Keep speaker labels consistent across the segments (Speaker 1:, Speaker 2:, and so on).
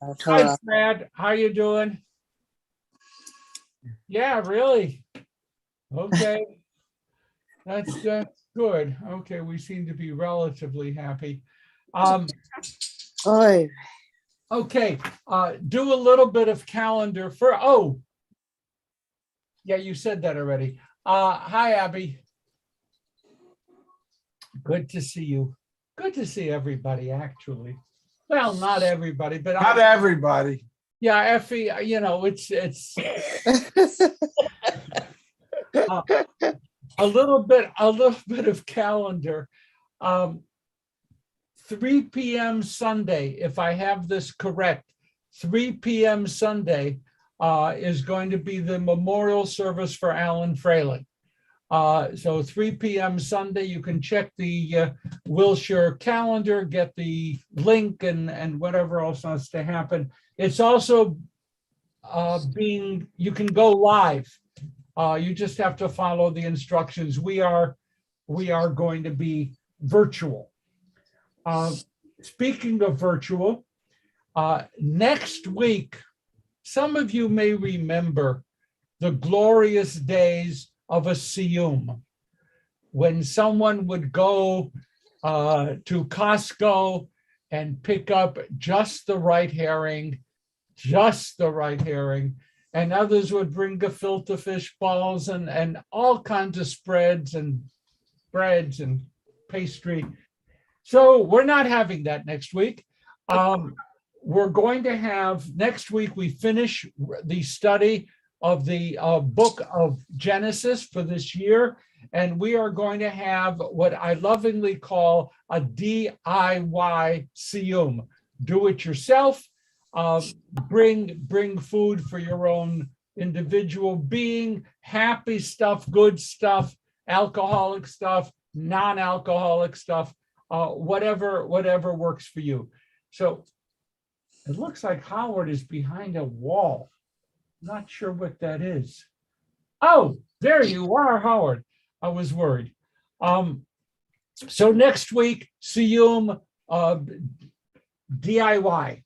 Speaker 1: Hi,
Speaker 2: Torah.
Speaker 1: Brad. How you doing? Yeah, really? Okay, that's good. Okay, we seem to be relatively happy.
Speaker 2: Oy.
Speaker 1: Okay, do a little bit of calendar for, oh, yeah, you said that already. Hi, Abby. Good to see you. Good to see everybody, actually. Well, not everybody, but
Speaker 3: Not everybody.
Speaker 1: yeah, Effie, it's a little bit of calendar. 3 p.m. Sunday, if I have this correct, 3 p.m. Sunday is going to be the memorial service for Alan Fraley. So 3 p.m. Sunday, you can check the Wilshire calendar, get the link and whatever else has to happen. It's also you can go live. You just have to follow the instructions. We are going to be virtual. Speaking of virtual, next week, some of you may remember the glorious days of a siyum, when someone would go to Costco and pick up just the right herring, and others would bring gefilte fish balls and all kinds of spreads and breads and pastry. So we're not having that next week. We're going to have, next week, we finish the study of the book of Genesis for this year, and we are going to have what I lovingly call a DIY siyum. Do it yourself. Bring food for your own individual being, happy stuff, good stuff, alcoholic stuff, non-alcoholic stuff, whatever works for you. So it looks like Howard is behind a wall. Not sure what that is. Oh, there you are, Howard. I was worried. So next week, Siyum DIY.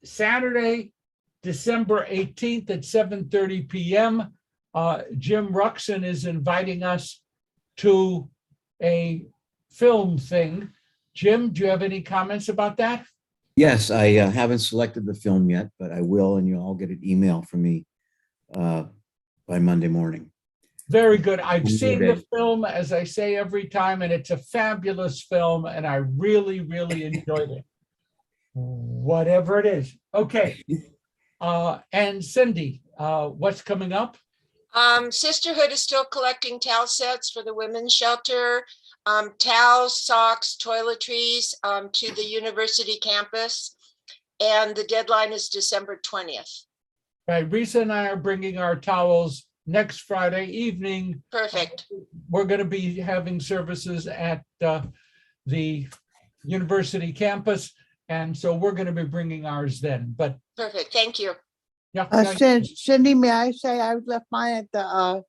Speaker 1: Saturday, December 18th at 7:30 p.m. Jim Ruxin is inviting us to a film thing. Jim, do you have any comments about that?
Speaker 4: Yes, I haven't selected the film yet, but I will, and you'll all get an email from me by Monday morning.
Speaker 1: Very good. I've seen the film, as I say every time, and it's a fabulous film, and I really, really enjoyed it. Whatever it is. Okay. And Cindy, what's coming up?
Speaker 5: Sisterhood is still collecting towel sets for the women's shelter, towels, socks, toiletries to the university campus. And the deadline is December 20th.
Speaker 1: Right. Risa and I are bringing our towels next Friday evening.
Speaker 5: Perfect.
Speaker 1: We're going to be having services at the university campus. And so we're going to be bringing ours then. But
Speaker 5: perfect. Thank you.
Speaker 1: Yeah.
Speaker 2: Cindy, may I say I left mine at the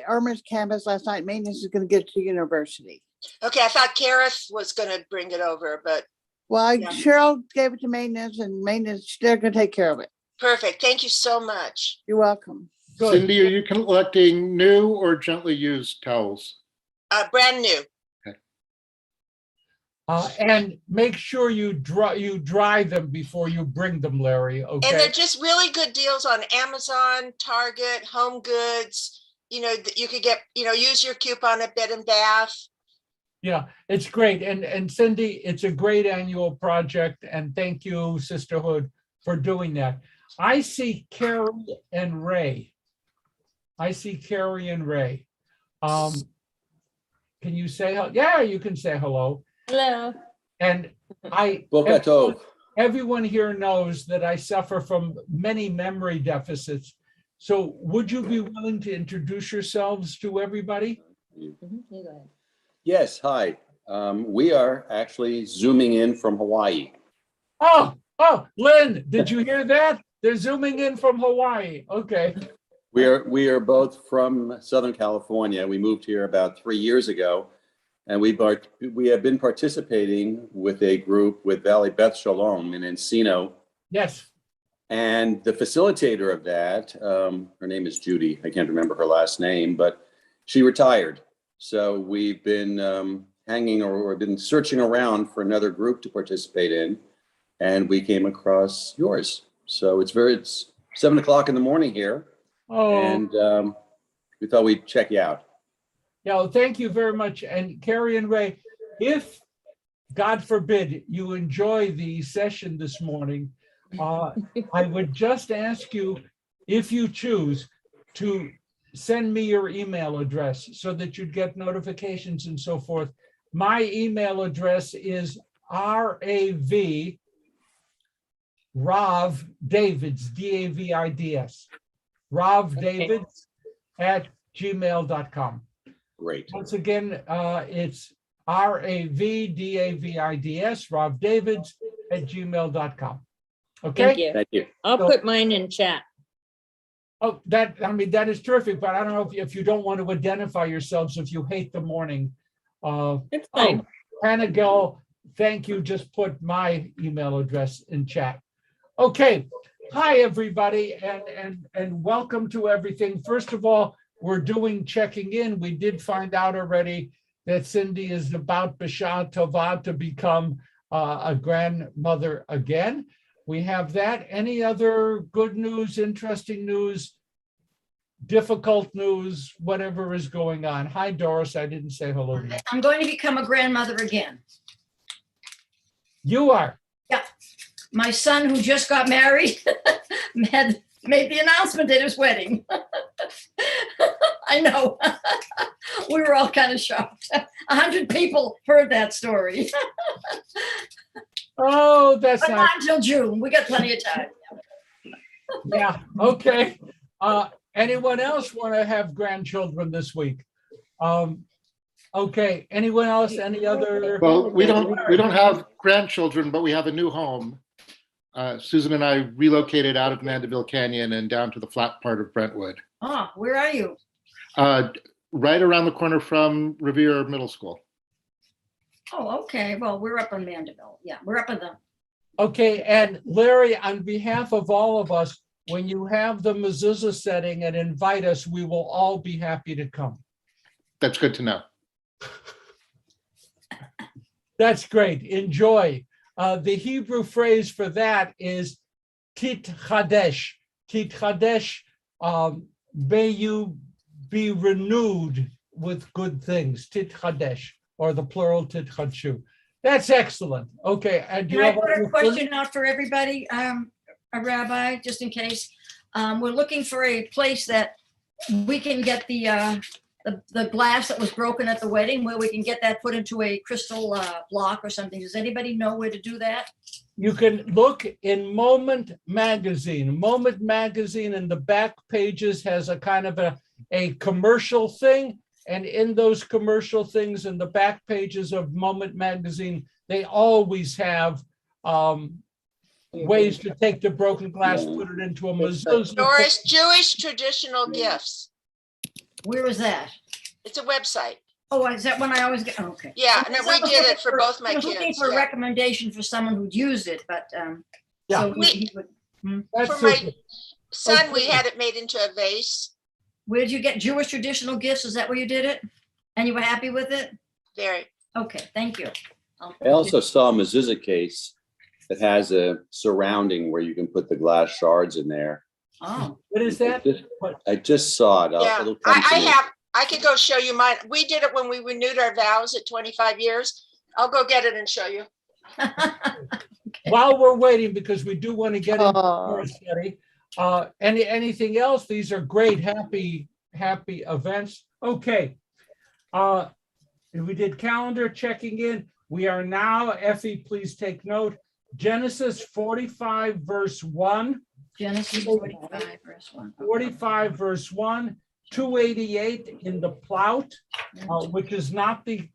Speaker 2: Irma's campus last night. Maintenance is going to get to university.
Speaker 5: Okay, I thought Kareth was going to bring it over, but
Speaker 2: well,
Speaker 5: yeah.
Speaker 2: Cheryl gave it to maintenance, and maintenance, they're going to take care of it.
Speaker 5: Perfect. Thank you so much.
Speaker 2: You're welcome.
Speaker 1: Good.
Speaker 3: Cindy, are you collecting new or gently used towels?
Speaker 5: Brand new.
Speaker 1: And make sure you dry them before you bring them, Larry. Okay.
Speaker 5: And they're just really good deals on Amazon, Target, Home Goods. You know, you could get, use your coupon at Bed and Bath.
Speaker 1: Yeah, it's great. And Cindy, it's a great annual project. And thank you, Sisterhood, for doing that. I see Carrie and Ray. Can you say hello? Yeah, you can say hello.
Speaker 6: Hello.
Speaker 1: And everyone here knows that I suffer from many memory deficits. So would you be willing to introduce yourselves to everybody?
Speaker 7: Yes, hi. We are actually zooming in from Hawaii.
Speaker 1: Oh, Lynn, did you hear that? They're zooming in from Hawaii. Okay.
Speaker 7: We are both from Southern California. We moved here about 3 years ago. And we have been participating with a group with Valley Beth Shalom in Encino.
Speaker 1: Yes.
Speaker 7: And the facilitator of that, her name is Judy. I can't remember her last name, but she retired. So we've been been searching around for another group to participate in, and we came across yours. So it's 7:00 in the morning here, and we thought we'd check you out.
Speaker 1: Yeah, well, thank you very much. And Carrie and Ray, if God forbid you enjoy the session this morning, I would just ask you, if you choose, to send me your email address so that you'd get notifications and so forth. My email address is Rav Davids, Davids, Rav Davids @gmail.com.
Speaker 7: Great.
Speaker 1: Once again, it's RAVDAVIDS, Rav Davids @gmail.com. Okay.
Speaker 6: Thank you.
Speaker 7: Thank you.
Speaker 6: I'll
Speaker 1: So-
Speaker 6: put mine in chat.
Speaker 1: Oh, that is terrific, but I don't know if you don't want to identify yourselves, if you hate the morning.
Speaker 6: It's fine.
Speaker 1: Hannah Gill, thank you. Just put my email address in chat. Okay. Hi, everybody, and welcome to everything. First of all, we're doing checking in. We did find out already that Cindy is about B'Shah Tovah to become a grandmother again. We have that. Any other good news, interesting news, difficult news, whatever is going on? Hi, Doris. I didn't say hello to you.
Speaker 8: I'm going to become a grandmother again.
Speaker 1: You are.
Speaker 8: My son, who just got married, had made the announcement at his wedding. I know. We were all kind of shocked. 100 people heard that story.
Speaker 1: Oh, that's
Speaker 8: But
Speaker 1: not.
Speaker 8: not until June. We got plenty of time.
Speaker 1: Yeah. Okay. Anyone else want to have grandchildren this week? Okay. Anyone else? Any other?
Speaker 3: Well, we don't have grandchildren, but we have a new home. Susan and I relocated out of Mandeville Canyon and down to the flat part of Brentwood,
Speaker 8: Oh, where are you?
Speaker 3: right around the corner from Revere Middle School.
Speaker 8: Oh, okay. Well, we're up on Mandeville. Yeah, we're up on the.
Speaker 1: Okay. And Larry, on behalf of all of us, when you have the mezuzah setting and invite us, we will all be happy to come.
Speaker 3: That's good to know.
Speaker 1: That's great. Enjoy. The Hebrew phrase for that is tit chadesh. Tit chadesh, may you be renewed with good things. Tit chadesh, or the plural tit chadshu. That's excellent. Okay. And do
Speaker 8: Can
Speaker 1: you
Speaker 8: I
Speaker 1: have
Speaker 8: put a question out for everybody, a rabbi, just in case? We're looking for a place that we can get the glass that was broken at the wedding, where we can get that put into a crystal block or something. Does anybody know where to do that?
Speaker 1: You can look in Moment Magazine. Moment Magazine in the back pages has a kind of a commercial thing. And in those commercial things in the back pages of Moment Magazine, they always have ways to take the broken glass, put it into a mezuzah.
Speaker 5: Doris, Jewish traditional gifts.
Speaker 8: Where is that?
Speaker 5: It's a website.
Speaker 8: Oh, is that one I always get? Okay.
Speaker 5: Yeah, no, we did it for both my
Speaker 8: I was looking
Speaker 5: kids.
Speaker 8: for a
Speaker 5: yeah.
Speaker 8: recommendation for someone who'd used it, but
Speaker 1: Yeah.
Speaker 8: so he would.
Speaker 1: That's
Speaker 5: For my
Speaker 1: super.
Speaker 5: son, we had it made into a vase.
Speaker 8: Where did you get Jewish traditional gifts? Is that where you did it? And you were happy with it?
Speaker 5: Very.
Speaker 8: Okay, thank you.
Speaker 7: I also saw a mezuzah case that has a surrounding where you can put the glass shards in there.
Speaker 8: Oh,
Speaker 1: What is that?
Speaker 7: I just saw it.
Speaker 5: Yeah,
Speaker 7: It'll come to
Speaker 5: I
Speaker 7: me.
Speaker 5: have, I could go show you mine. We did it when we renewed our vows at 25 years. I'll go get it and show you.
Speaker 1: While we're waiting, because we do want to get into
Speaker 2: Oh.
Speaker 1: our study, anything else? These are great, happy events. Okay. We did calendar checking in. We are now, Effie, please take note. Genesis 45, verse 1,
Speaker 8: Genesis 45, verse 1.
Speaker 1: 45, verse 1, 288 in the Plout, which is not the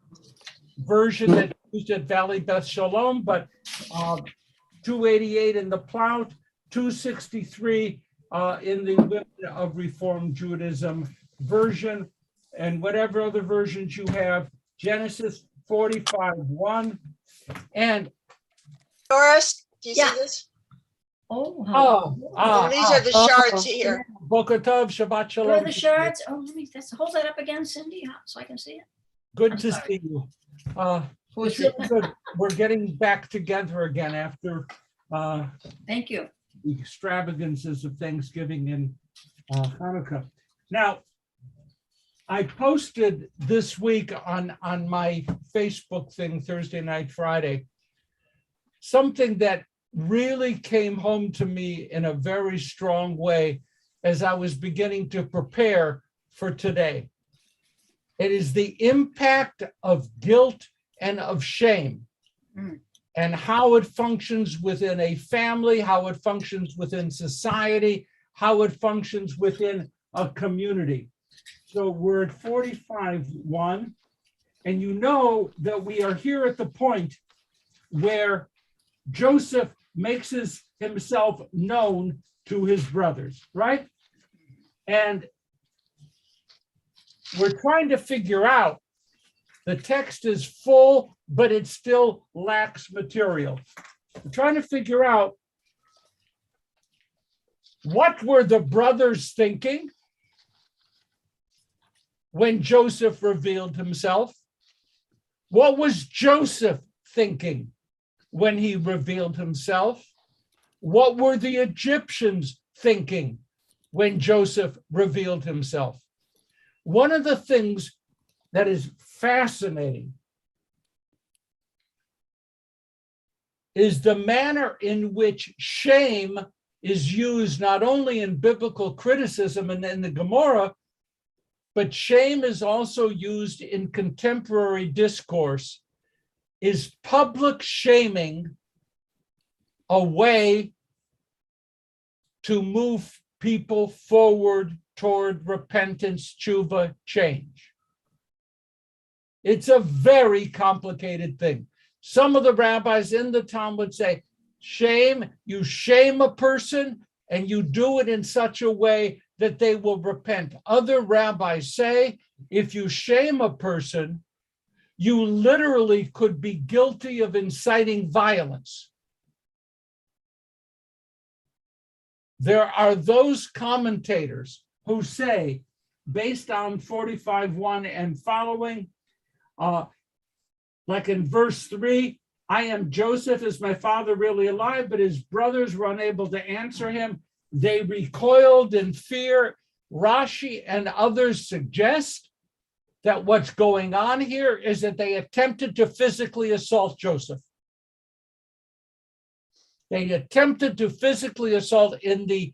Speaker 1: version that used at Valley Beth Shalom, but 288 in the Plout, 263 in the Women of Reformed Judaism version, and whatever other versions you have, Genesis 45:1. And
Speaker 5: Doris, do you
Speaker 8: Yeah.
Speaker 5: see this?
Speaker 8: Oh,
Speaker 5: And these are the shards here.
Speaker 1: Boker Tov, Shabbat
Speaker 8: where are
Speaker 1: Shalom.
Speaker 8: the shards? Oh, let me, hold that up again, Cindy, so I can see it.
Speaker 1: Good
Speaker 8: I'm
Speaker 1: to
Speaker 8: sorry.
Speaker 1: see you.
Speaker 8: Who's
Speaker 1: Sure,
Speaker 8: it?
Speaker 1: good. We're getting back together again after
Speaker 8: Thank you.
Speaker 1: the extravagances of Thanksgiving and Hanukkah. Now, I posted this week on my Facebook thing, Thursday night, Friday, something that really came home to me in a very strong way as I was beginning to prepare for today. It is the impact of guilt and of shame and how it functions within a family, how it functions within society, how it functions within a community. So we're at 45:1, and you know that we are here at the point where Joseph makes himself known to his brothers, right? And we're trying to figure out, the text is full, but it still lacks material. We're trying to figure out, what were the brothers thinking when Joseph revealed himself? What was Joseph thinking when he revealed himself? What were the Egyptians thinking when Joseph revealed himself? One of the things that is fascinating is the manner in which shame is used not only in biblical criticism and in the Gemara, but shame is also used in contemporary discourse. Is public shaming a way to move people forward toward repentance, tshuva, change? It's a very complicated thing. Some of the rabbis in the Talmud say, shame, you shame a person and you do it in such a way that they will repent. Other rabbis say, if you shame a person, you literally could be guilty of inciting violence. There are those commentators who say, based on 45:1 and following, like in verse 3, I am Joseph, is my father really alive? But his brothers were unable to answer him. They recoiled in fear. Rashi and others suggest that what's going on here is that they attempted to physically assault Joseph. They attempted to physically assault in the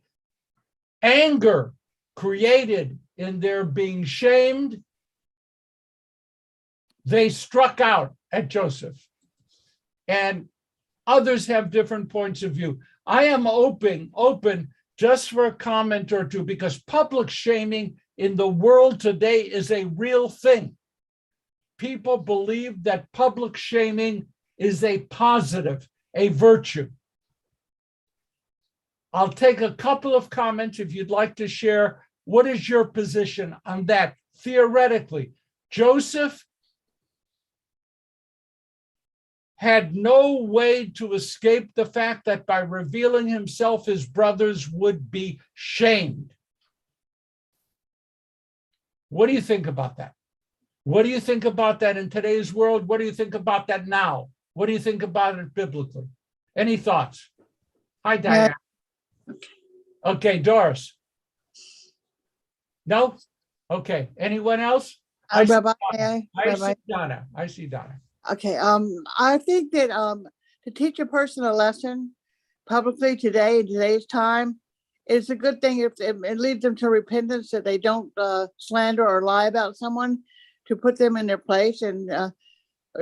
Speaker 1: anger created in their being shamed. They struck out at Joseph. And others have different points of view. I am open just for a comment or two, because public shaming in the world today is a real thing. People believe that public shaming is a positive, a virtue. I'll take a couple of comments if you'd like to share. What is your position on that? Theoretically, Joseph had no way to escape the fact that by revealing himself, his brothers would be shamed. What do you think about that? What do you think about that in today's world? What do you think about that now? What do you think about it biblically? Any thoughts? Hi, Diane. Okay, Doris. No? Okay, anyone else?
Speaker 2: Rabbi,
Speaker 1: I see Donna.
Speaker 2: Okay, I think that to teach a person a lesson publicly today in today's time, it's a good thing if it leads them to repentance, that they don't slander or lie about someone, to put them in their place and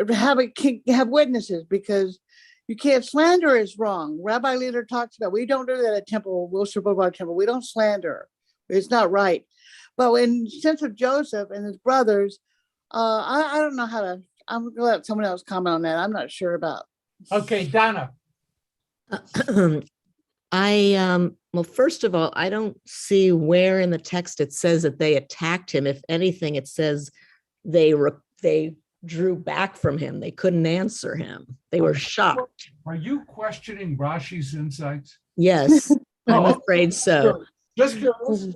Speaker 2: have witnesses, because you can't. Slander is wrong. Rabbi Leader talks about, we don't do that at temple, Wilshire Boulevard Temple. We don't slander. It's not right. But in the sense of Joseph and his brothers, I don't know how to. I'm going to let someone else comment on that. I'm not sure about.
Speaker 1: Okay, Donna.
Speaker 6: Well, first of all, I don't see where in the text it says that they attacked him. If anything, it says they drew back from him. They couldn't answer him. They were shocked.
Speaker 1: Are you questioning Rashi's insights?
Speaker 6: Yes, I'm
Speaker 1: Oh,
Speaker 6: afraid so.
Speaker 1: Just curious.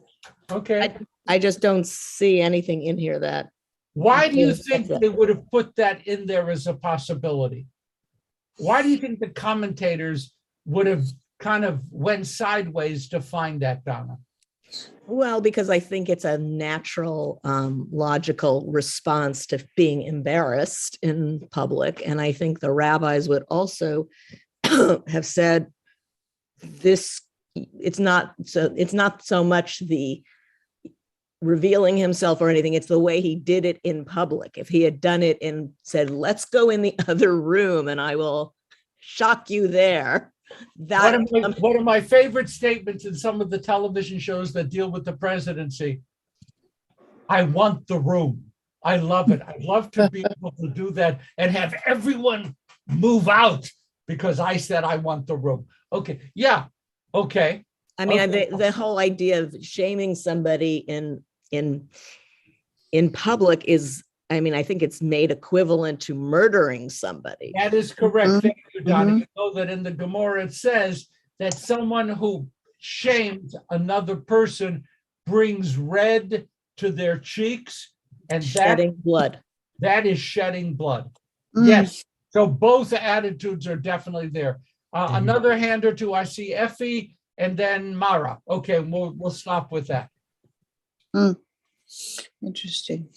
Speaker 1: Okay.
Speaker 6: I just don't see anything in here that,
Speaker 1: Why do you
Speaker 6: Yes,
Speaker 1: think
Speaker 6: that's it.
Speaker 1: they would have put that in there as a possibility? Why do you think the commentators would have kind of went sideways to find that, Donna?
Speaker 6: well, because I think it's a natural, logical response to being embarrassed in public. And I think the rabbis would also have said this, it's not so much the revealing himself or anything, it's the way he did it in public. If he had done it and said, let's go in the other room and I will shock you there.
Speaker 1: One of my favorite statements in some of the television shows that deal with the presidency, I want the room. I love it. I'd love to be able to do that and have everyone move out because I said I want the room. Okay. Yeah. Okay.
Speaker 6: I mean,
Speaker 1: Okay.
Speaker 6: the whole idea of shaming somebody in public is, I mean, I think it's made equivalent to murdering somebody.
Speaker 1: That is correct. Thank you, Donna.
Speaker 2: Mhm.
Speaker 1: You know that in the Gemara it says that someone who shames another person brings red to their cheeks, and
Speaker 6: Shedding blood.
Speaker 1: that is shedding blood.
Speaker 2: Mm.
Speaker 1: Yes. So both attitudes are definitely there. Another hand or two. I see Effie and then Mara. Okay, we'll stop with that.
Speaker 2: Interesting.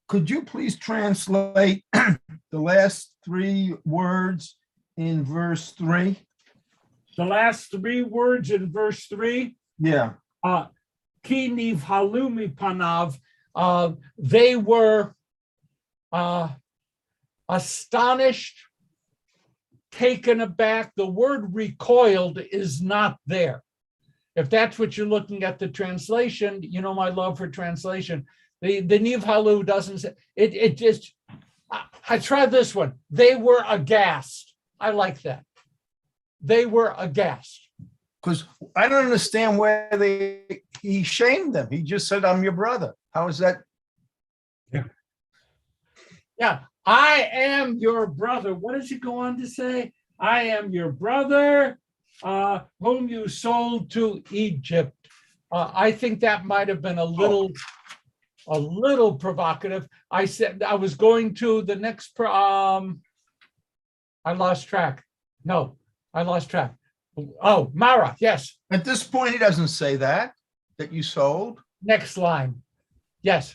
Speaker 9: Could you please translate the last 3 words in verse 3?
Speaker 1: The last 3 words in verse 3.
Speaker 9: Yeah.
Speaker 1: Ki nivhalu mipanav. They were astonished, taken aback. The word recoiled is not there. If that's what you're looking at the translation, you know my love for translation. The nivhalu doesn't say it. It just. I tried this one. They were aghast. I like that. They were aghast.
Speaker 9: Because I don't understand where he shamed them. He just said, I'm your brother. How is that?
Speaker 1: Yeah, I am your brother. What does he go on to say? I am your brother, whom you sold to Egypt. I think that might have been a little provocative. I said I was going to the next. I lost track. No, I lost track. Oh, Mara. Yes.
Speaker 9: At this point, he doesn't say that you sold.
Speaker 1: Next line. Yes.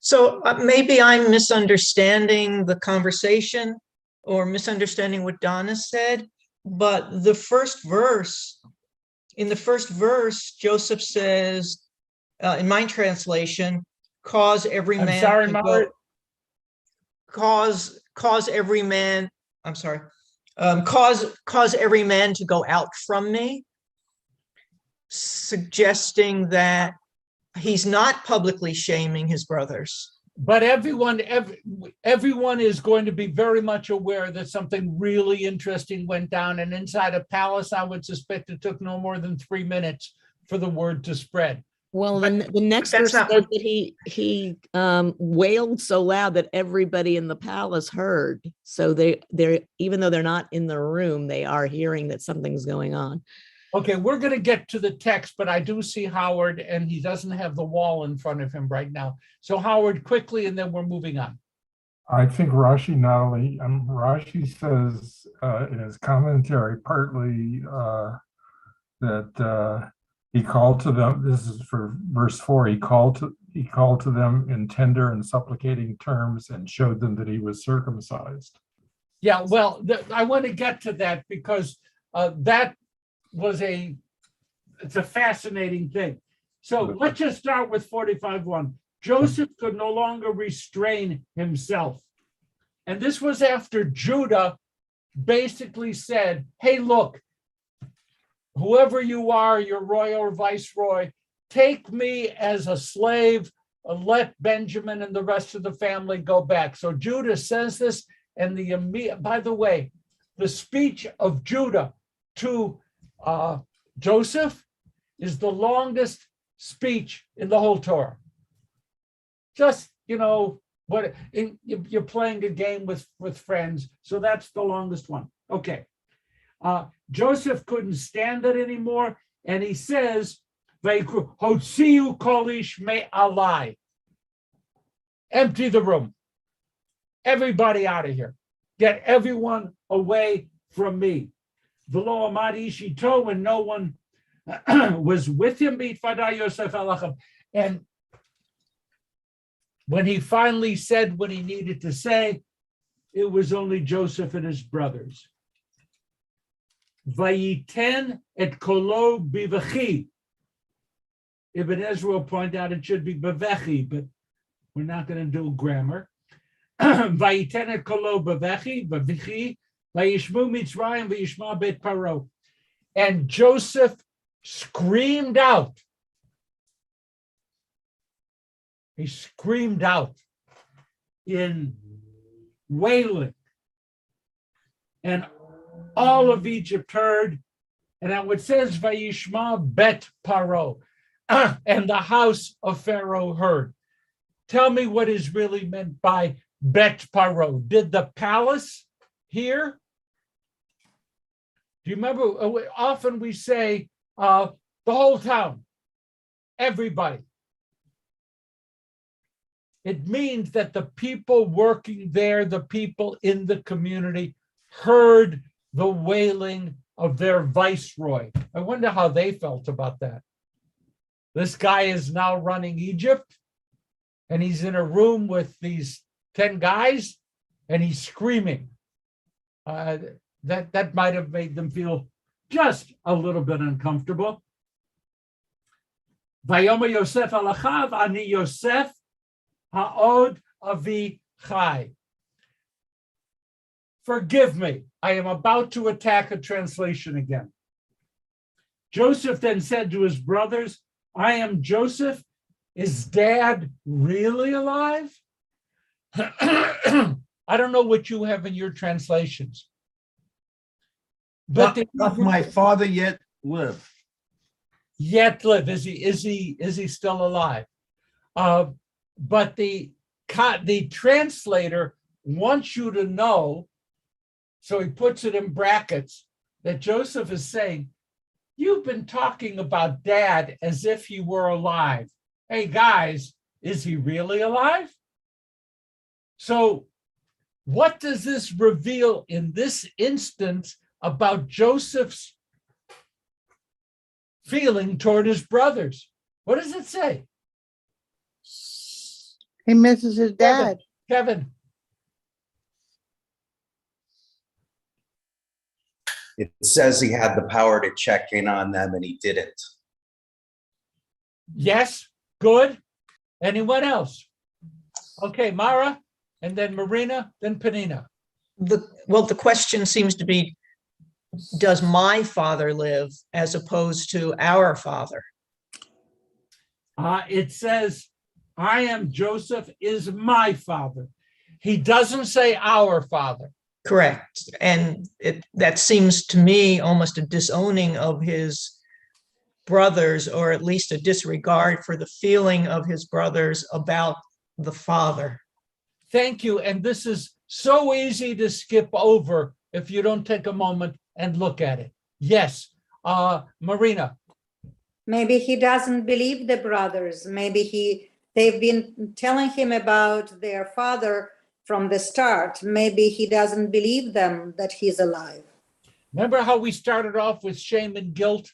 Speaker 10: So maybe I'm misunderstanding the conversation or misunderstanding what Donna said, but in the first verse, Joseph says, in my translation, cause every
Speaker 1: I'm
Speaker 10: man
Speaker 1: sorry,
Speaker 10: to
Speaker 1: Mara.
Speaker 10: cause every man, I'm sorry, cause every man to go out from me, suggesting that he's not publicly shaming his brothers.
Speaker 1: But everyone is going to be very much aware that something really interesting went down. And inside a palace, I would suspect it took no more than 3 minutes for the word to spread.
Speaker 6: Well, then the next
Speaker 10: that's
Speaker 6: verse
Speaker 10: not
Speaker 6: says
Speaker 10: what-
Speaker 6: that he wailed so loud that everybody in the palace heard. So they're even though they're not in the room, they are hearing that something's going on.
Speaker 1: Okay, we're going to get to the text, but I do see Howard, and he doesn't have the wall in front of him right now. So Howard, quickly, and then we're moving on.
Speaker 11: I think Rashi not only, Rashi says in his commentary partly that he called to them, this is for verse 4, he called to them in tender and supplicating terms and showed them that he was circumcised.
Speaker 1: Yeah, well, I want to get to that because that was it's a fascinating thing. So let's just start with 45:1. Joseph could no longer restrain himself. And this was after Judah basically said, hey, look, whoever you are, your royal or viceroy, take me as a slave, let Benjamin and the rest of the family go back. So Judah says this, and by the way, the speech of Judah to Joseph is the longest speech in the whole Torah. Just, You're playing a game with friends, so that's the longest one. Okay. Joseph couldn't stand it anymore, and he says, "Hotziu kolish me alai." Empty the room. Everybody out of here. Get everyone away from me. V'lo amad ish ito, when no one was with him, b'itfada Yosef elachem. And when he finally said what he needed to say, it was only Joseph and his brothers. Vayiten et kolo bivachi. Ibn Ezra will point out it should be bavechi, but we're not going to do grammar. Vayiten et kolo bavechi, bavichi, vayishmu Mitzrayim, vayishma bet Paro. And Joseph screamed out. He screamed out in wailing. And all of Egypt heard. And now it says, Vayishma bet Paro. And the house of Pharaoh heard. Tell me what is really meant by bet Paro. Did the palace hear? Do you remember? Often we say the whole town, everybody. It means that the people working there, the people in the community, heard the wailing of their viceroy. I wonder how they felt about that. This guy is now running Egypt, and he's in a room with these 10 guys, and he's screaming. That might have made them feel just a little bit uncomfortable. Vayomer Yosef alachav ani Yosef ha'od avi chai. Forgive me, I am about to attack a translation again. Joseph then said to his brothers, I am Joseph. Is Dad really alive? I don't know what you have in your translations. But
Speaker 9: Doth my father yet live?
Speaker 1: Yet live. Is he still alive? But the translator wants you to know, so he puts it in brackets, that Joseph is saying, you've been talking about Dad as if he were alive. Hey guys, is he really alive? So what does this reveal in this instance about Joseph's feeling toward his brothers? What does it say?
Speaker 2: He misses his dad.
Speaker 1: Kevin.
Speaker 12: It says he had the power to check in on them and he didn't.
Speaker 1: Yes, good. Anyone else? Okay, Mara, and then Marina, then Penina.
Speaker 10: The question seems to be, does my father live as opposed to our father?
Speaker 1: It says, I am Joseph is my father. He doesn't say our father.
Speaker 10: Correct. And that seems to me almost a disowning of his brothers, or at least a disregard for the feeling of his brothers about the father.
Speaker 1: Thank you. And this is so easy to skip over if you don't take a moment and look at it. Yes, Marina.
Speaker 13: Maybe he doesn't believe the brothers. Maybe they've been telling him about their father from the start. Maybe he doesn't believe them that he's alive.
Speaker 1: Remember how we started off with shame and guilt?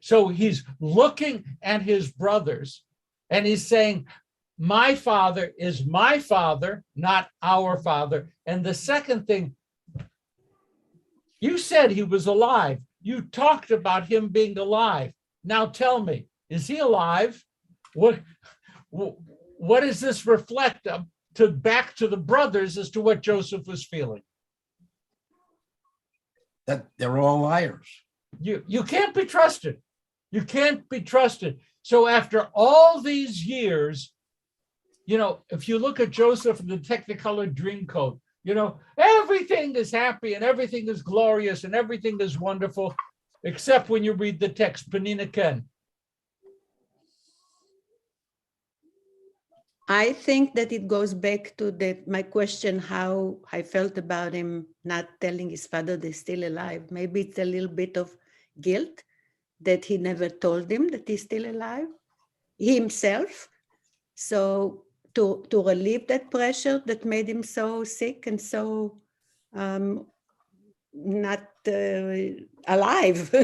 Speaker 1: So he's looking at his brothers and he's saying, my father is my father, not our father. And the second thing, you said he was alive. You talked about him being alive. Now tell me, is he alive? What does this reflect back to the brothers as to what Joseph was feeling?
Speaker 9: That they're all liars.
Speaker 1: You can't be trusted. You can't be trusted. So after all these years, if you look at Joseph in the Technicolor Dreamcoat, everything is happy and everything is glorious and everything is wonderful, except when you read the text, Penina Ken.
Speaker 14: I think that it goes back to my question, how I felt about him not telling his father they're still alive. Maybe it's a little bit of guilt that he never told him that he's still alive, himself. So to relieve that pressure that made him so sick and so not alive.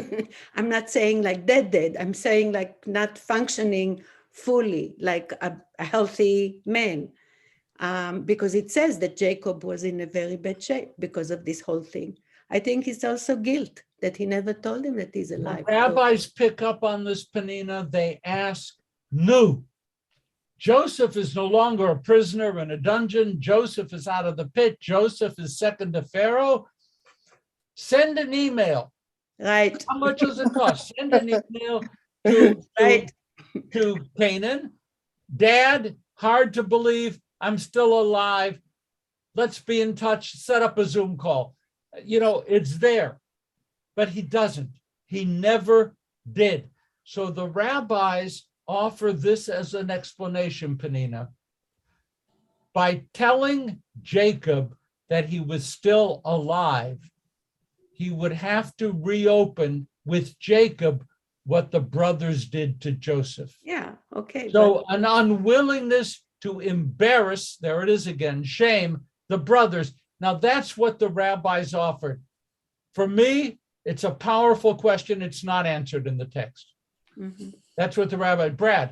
Speaker 14: I'm not saying like dead. I'm saying like not functioning fully like a healthy man. Because it says that Jacob was in a very bad shape because of this whole thing. I think it's also guilt that he never told him that he's alive.
Speaker 1: The rabbis pick up on this, Penina. They ask, no. Joseph is no longer a prisoner in a dungeon. Joseph is out of the pit. Joseph is second to Pharaoh. Send an email.
Speaker 14: Right.
Speaker 1: How much does it cost? Send an email to Canaan. Dad, hard to believe I'm still alive. Let's be in touch. Set up a Zoom call. You know, it's there, but he doesn't. He never did. So the rabbis offer this as an explanation, Penina. By telling Jacob that he was still alive, he would have to reopen with Jacob what the brothers did to Joseph.
Speaker 14: Yeah, okay.
Speaker 1: So an unwillingness to embarrass, there it is again, shame the brothers. Now that's what the rabbis offered. For me, it's a powerful question. It's not answered in the text.
Speaker 14: Mm-hmm.
Speaker 1: That's what the rabbi, Brad.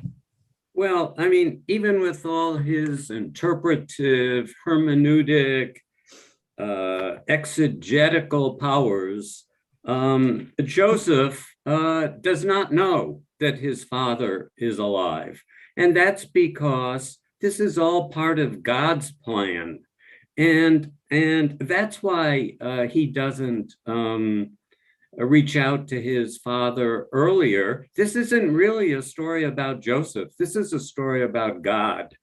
Speaker 15: Well, I mean, even with all his interpretive, hermeneutic, exegetical powers, Joseph does not know that his father is alive. And that's because this is all part of God's plan. And that's why he doesn't reach out to his father earlier. This isn't really a story about Joseph. This is a story about God.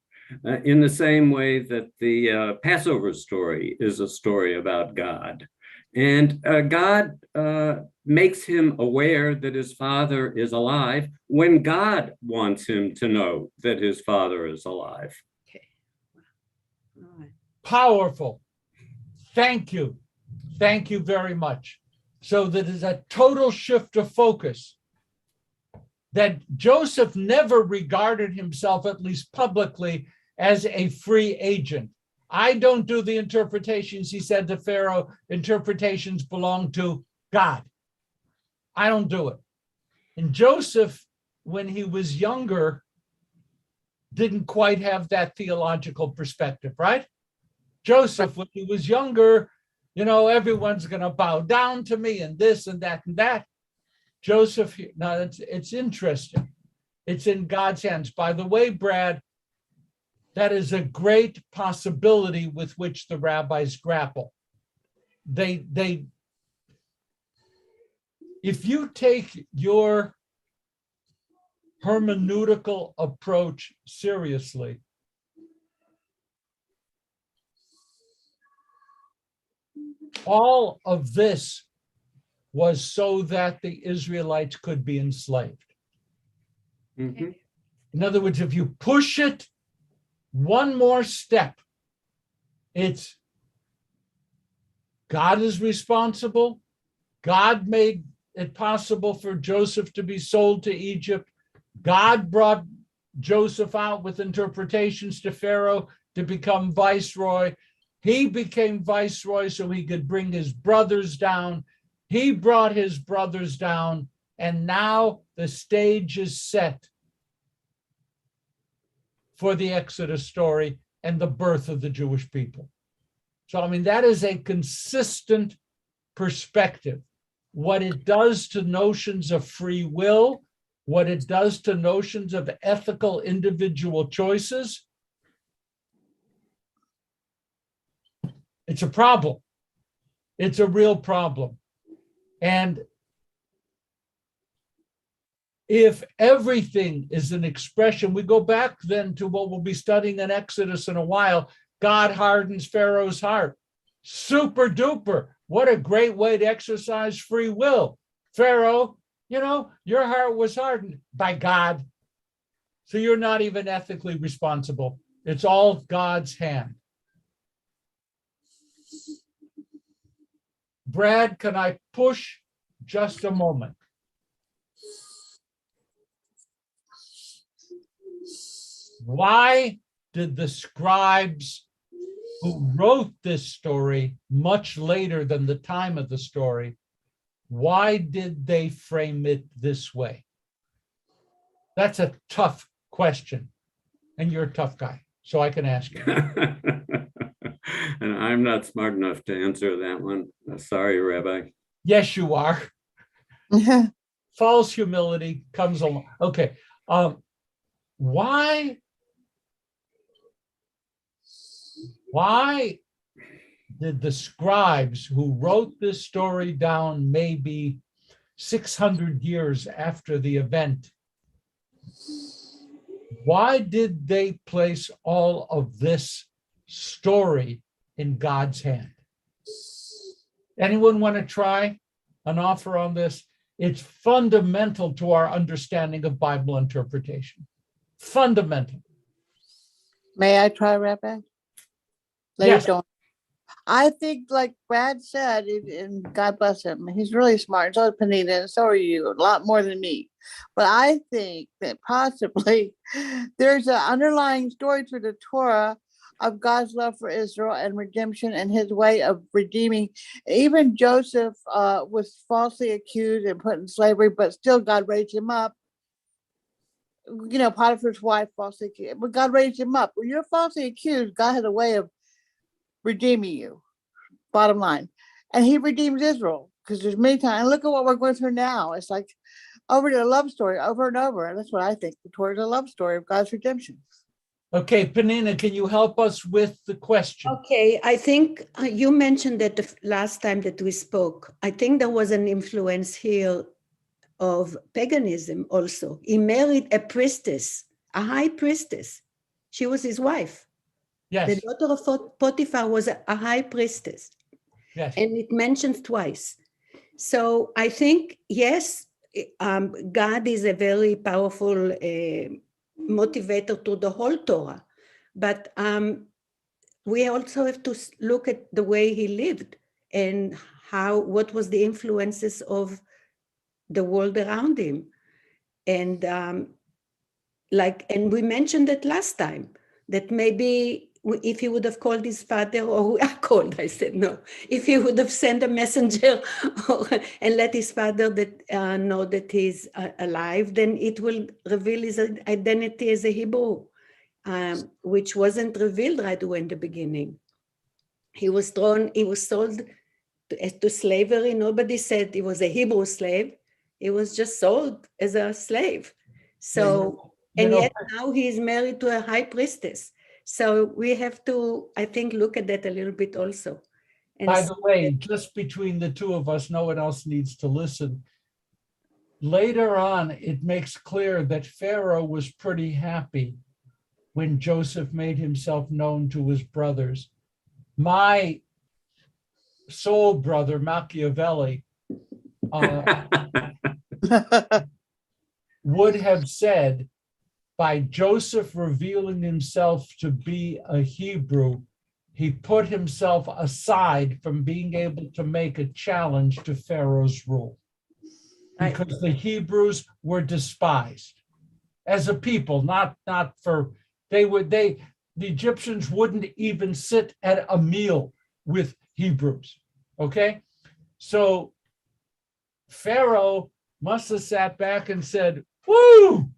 Speaker 15: In the same way that the Passover story is a story about God. And God makes him aware that his father is alive when God wants him to know that his father is alive.
Speaker 14: Okay. All right.
Speaker 1: Powerful. Thank you. Thank you very much. So that is a total shift of focus. That Joseph never regarded himself, at least publicly, as a free agent. I don't do the interpretations, he said to Pharaoh. Interpretations belong to God. I don't do it. And Joseph, when he was younger, didn't quite have that theological perspective, right? Joseph, when he was younger, you know, everyone's going to bow down to me and this and that and that. Joseph, now it's interesting. It's in God's hands. By the way, Brad, that is a great possibility with which the rabbis grapple. If you take your hermeneutical approach seriously, all of this was so that the Israelites could be enslaved.
Speaker 15: Mm-hmm.
Speaker 1: In other words, if you push it one more step, it's God is responsible. God made it possible for Joseph to be sold to Egypt. God brought Joseph out with interpretations to Pharaoh to become viceroy. He became viceroy so he could bring his brothers down. He brought his brothers down, and now the stage is set for the Exodus story and the birth of the Jewish people. So, I mean, that is a consistent perspective. What it does to notions of free will, what it does to notions of ethical individual choices, it's a problem. It's a real problem. And if everything is an expression, we go back then to what we'll be studying in Exodus in a while. God hardens Pharaoh's heart. Super duper. What a great way to exercise free will. Pharaoh, you know, your heart was hardened by God. So you're not even ethically responsible. It's all God's hand. Brad, can I push just a moment? Why did the scribes who wrote this story much later than the time of the story, why did they frame it this way? That's a tough question. And you're a tough guy, so I can ask you.
Speaker 15: And I'm not smart enough to answer that one. Sorry, Rabbi.
Speaker 1: Yes, you are. False humility comes along. Okay. Why did the scribes who wrote this story down maybe 600 years after the event, why did they place all of this story in God's hand? Anyone want to try an offer on this? It's fundamental to our understanding of Bible interpretation. Fundamental.
Speaker 2: May I try, Rabbi?
Speaker 1: Yes.
Speaker 2: Don't. I think, like Brad said, and God bless him, he's really smart. So is Panina, and so are you, a lot more than me. But I think that possibly there's an underlying story to the Torah of God's love for Israel and redemption and his way of redeeming. Even Joseph was falsely accused and put in slavery, but still God raised him up. You know, Potiphar's wife falsely accused, but God raised him up. When you're falsely accused, God had a way of redeeming you, bottom line. And he redeems Israel, because there's many times, and look at what we're going through now. It's like over the love story over and over. And that's what I think. The Torah is a love story of God's redemption.
Speaker 1: Okay, Panina, can you help us with the question?
Speaker 14: Okay, I think you mentioned that the last time that we spoke, I think there was an influence here of paganism also. He married a priestess, a high priestess. She was his wife.
Speaker 1: Yes.
Speaker 14: The daughter of Potiphar was a high priestess.
Speaker 1: Yes.
Speaker 14: And it mentions twice. So I think, yes, God is a very powerful motivator to the whole Torah. But we also have to look at the way he lived and what was the influences of the world around him. And and we mentioned it last time, that maybe if he would have called his father, or I said no, if he would have sent a messenger and let his father know that he's alive, then it will reveal his identity as a Hebrew, which wasn't revealed right away in the beginning. He was sold to slavery. Nobody said he was a Hebrew slave. He was just sold as a slave. So, yet now he is married to a high priestess. So we have to, I think, look at that a little bit also. And
Speaker 1: by the way, just between the two of us, no one else needs to listen. Later on, it makes clear that Pharaoh was pretty happy when Joseph made himself known to his brothers. My soul brother, Machiavelli, would have said, by Joseph revealing himself to be a Hebrew, he put himself aside from being able to make a challenge to Pharaoh's rule, because the Hebrews were despised as a people, not for, the Egyptians wouldn't even sit at a meal with Hebrews, okay? So Pharaoh must have sat back and said, woo,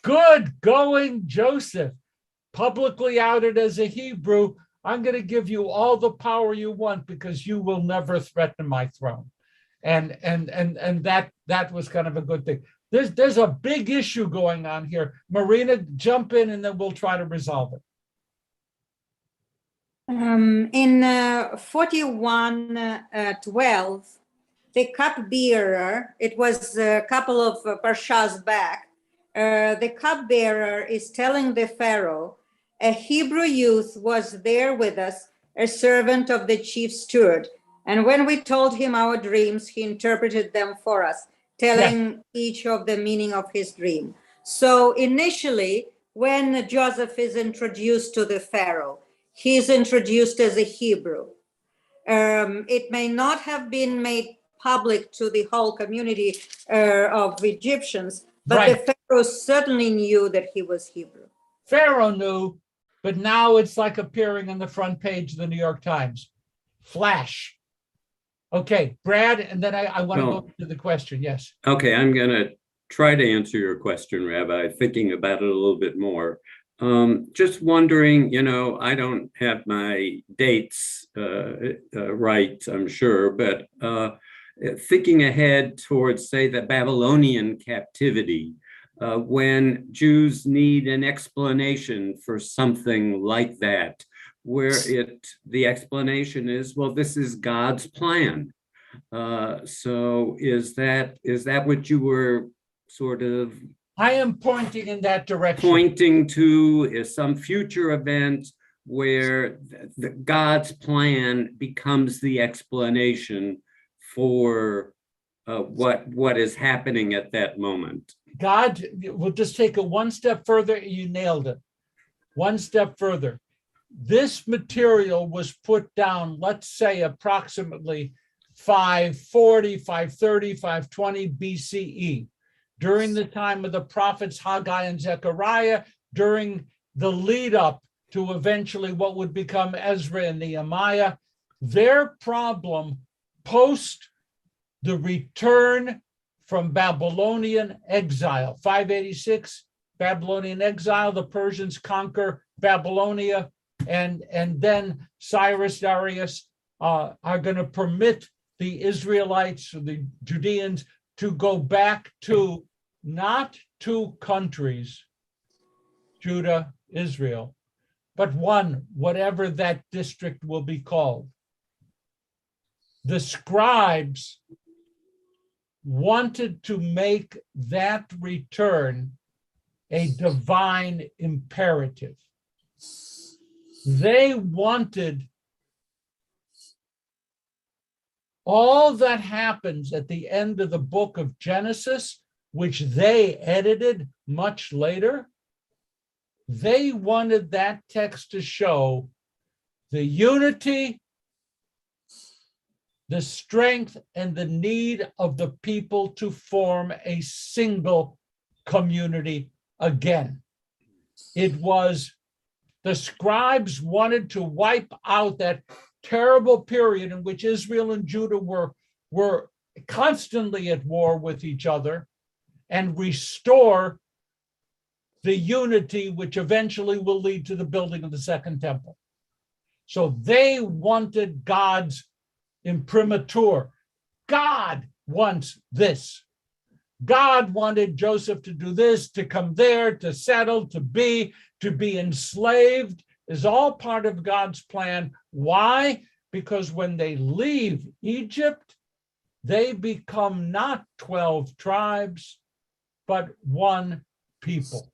Speaker 1: good going, Joseph, publicly outed as a Hebrew. I'm going to give you all the power you want because you will never threaten my throne. And that was kind of a good thing. There's a big issue going on here. Marina, jump in and then we'll try to resolve it.
Speaker 13: In 41:12, the cupbearer, it was a couple of parshas back, the cupbearer is telling the Pharaoh, a Hebrew youth was there with us, a servant of the chief steward. And when we told him our dreams, he interpreted them for us, telling each of the meaning of his dream. So initially, when Joseph is introduced to the Pharaoh, he's introduced as a Hebrew. It may not have been made public to the whole community of Egyptians, but the Pharaoh certainly knew that he was Hebrew.
Speaker 1: Pharaoh knew, but now it's like appearing on the front page of the New York Times. Flash. Okay, Brad, and then I want to go to the question. Yes.
Speaker 15: Okay, I'm going to try to answer your question, Rabbi, thinking about it a little bit more. Just wondering, you know, I don't have my dates right, I'm sure, but thinking ahead towards, say, the Babylonian captivity, when Jews need an explanation for something like that, where the explanation is, well, this is God's plan. So is that what you were sort of...
Speaker 1: I am pointing in that direction.
Speaker 15: Pointing to some future event where God's plan becomes the explanation for what is happening at that moment.
Speaker 1: God will just take it one step further. You nailed it. One step further. This material was put down, let's say, approximately 540, 530, 520 BCE, during the time of the prophets Haggai and Zechariah, during the lead up to eventually what would become Ezra and Nehemiah. Their problem post the return from Babylonian exile, 586, Babylonian exile, the Persians conquer Babylonia, and then Cyrus, Darius are going to permit the Israelites, or the Judeans, to go back to not two countries, Judah, Israel, but one, whatever that district will be called. The scribes wanted to make that return a divine imperative. They wanted all that happens at the end of the book of Genesis, which they edited much later. They wanted that text to show the unity, the strength, and the need of the people to form a single community again. It was the scribes wanted to wipe out that terrible period in which Israel and Judah were constantly at war with each other and restore the unity which eventually will lead to the building of the Second Temple. So they wanted God's imprimatur. God wants this. God wanted Joseph to do this, to come there, to settle, to be enslaved, is all part of God's plan. Why? Because when they leave Egypt, they become not 12 tribes, but one people.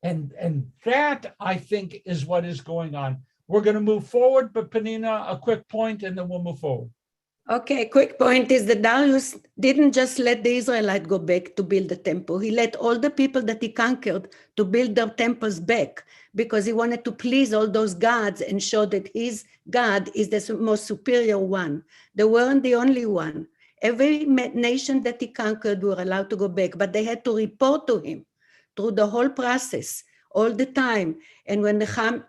Speaker 1: And that, I think, is what is going on. We're going to move forward, but Penina, a quick point, and then we'll move forward.
Speaker 14: Okay, quick point is that Darius didn't just let the Israelites go back to build the temple. He let all the people that he conquered to build their temples back because he wanted to please all those gods and show that his God is the most superior one. They weren't the only one. Every nation that he conquered were allowed to go back, but they had to report to him through the whole process all the time. And when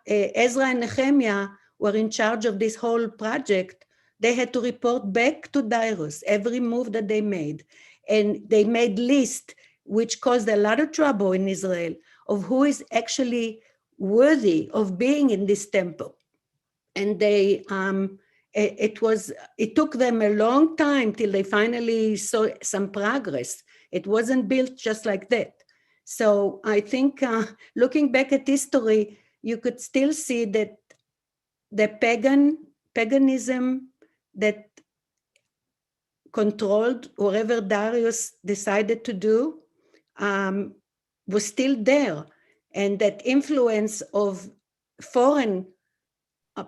Speaker 14: Ezra and Nehemiah were in charge of this whole project, they had to report back to Darius every move that they made. And they made lists, which caused a lot of trouble in Israel, of who is actually worthy of being in this temple. And they, it took them a long time till they finally saw some progress. It wasn't built just like that. So I think looking back at history, you could still see that the paganism that controlled whatever Darius decided to do was still there. And that influence of foreign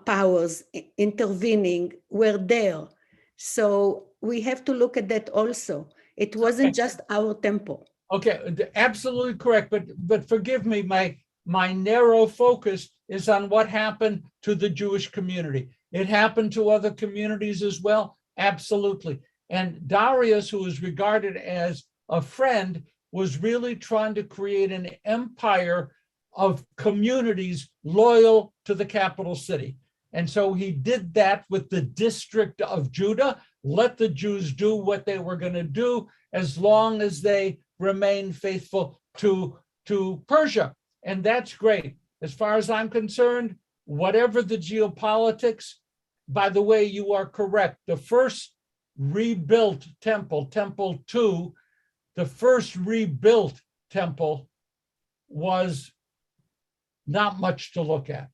Speaker 14: powers intervening were there. So we have to look at that also. It wasn't just our temple.
Speaker 1: Okay, absolutely correct. But forgive me, my narrow focus is on what happened to the Jewish community. It happened to other communities as well, absolutely. And Darius, who is regarded as a friend, was really trying to create an empire of communities loyal to the capital city. And so he did that with the district of Judah, let the Jews do what they were going to do as long as they remain faithful to Persia. And that's great. As far as I'm concerned, whatever the geopolitics, by the way, you are correct. The first rebuilt temple, Temple 2, the first rebuilt temple was not much to look at.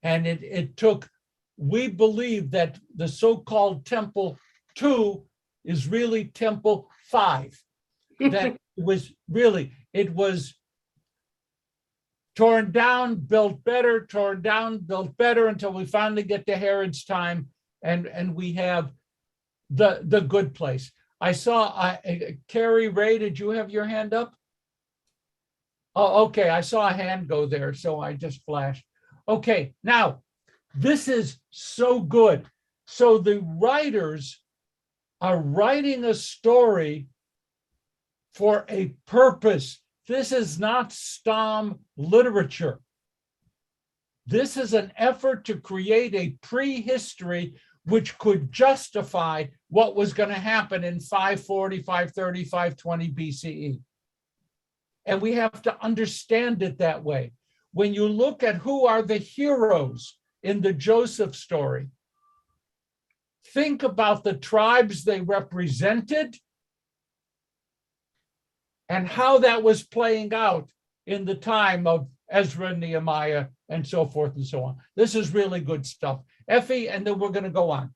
Speaker 1: And it took, we believe that the so-called Temple 2 is really Temple 5. That was really, it was torn down, built better, torn down, built better, until we finally get to Herod's time, and we have the good place. I saw, Carrie Ray, did you have your hand up? Oh, okay, I saw a hand go there, so I just flashed. Okay, now, this is so good. So the writers are writing a story for a purpose. This is not Stam literature. This is an effort to create a prehistory which could justify what was going to happen in 540, 530, 520 BCE. And we have to understand it that way. When you look at who are the heroes in the Joseph story, think about the tribes they represented and how that was playing out in the time of Ezra, Nehemiah, and so forth and so on. This is really good stuff. Effie, and then we're going to go on.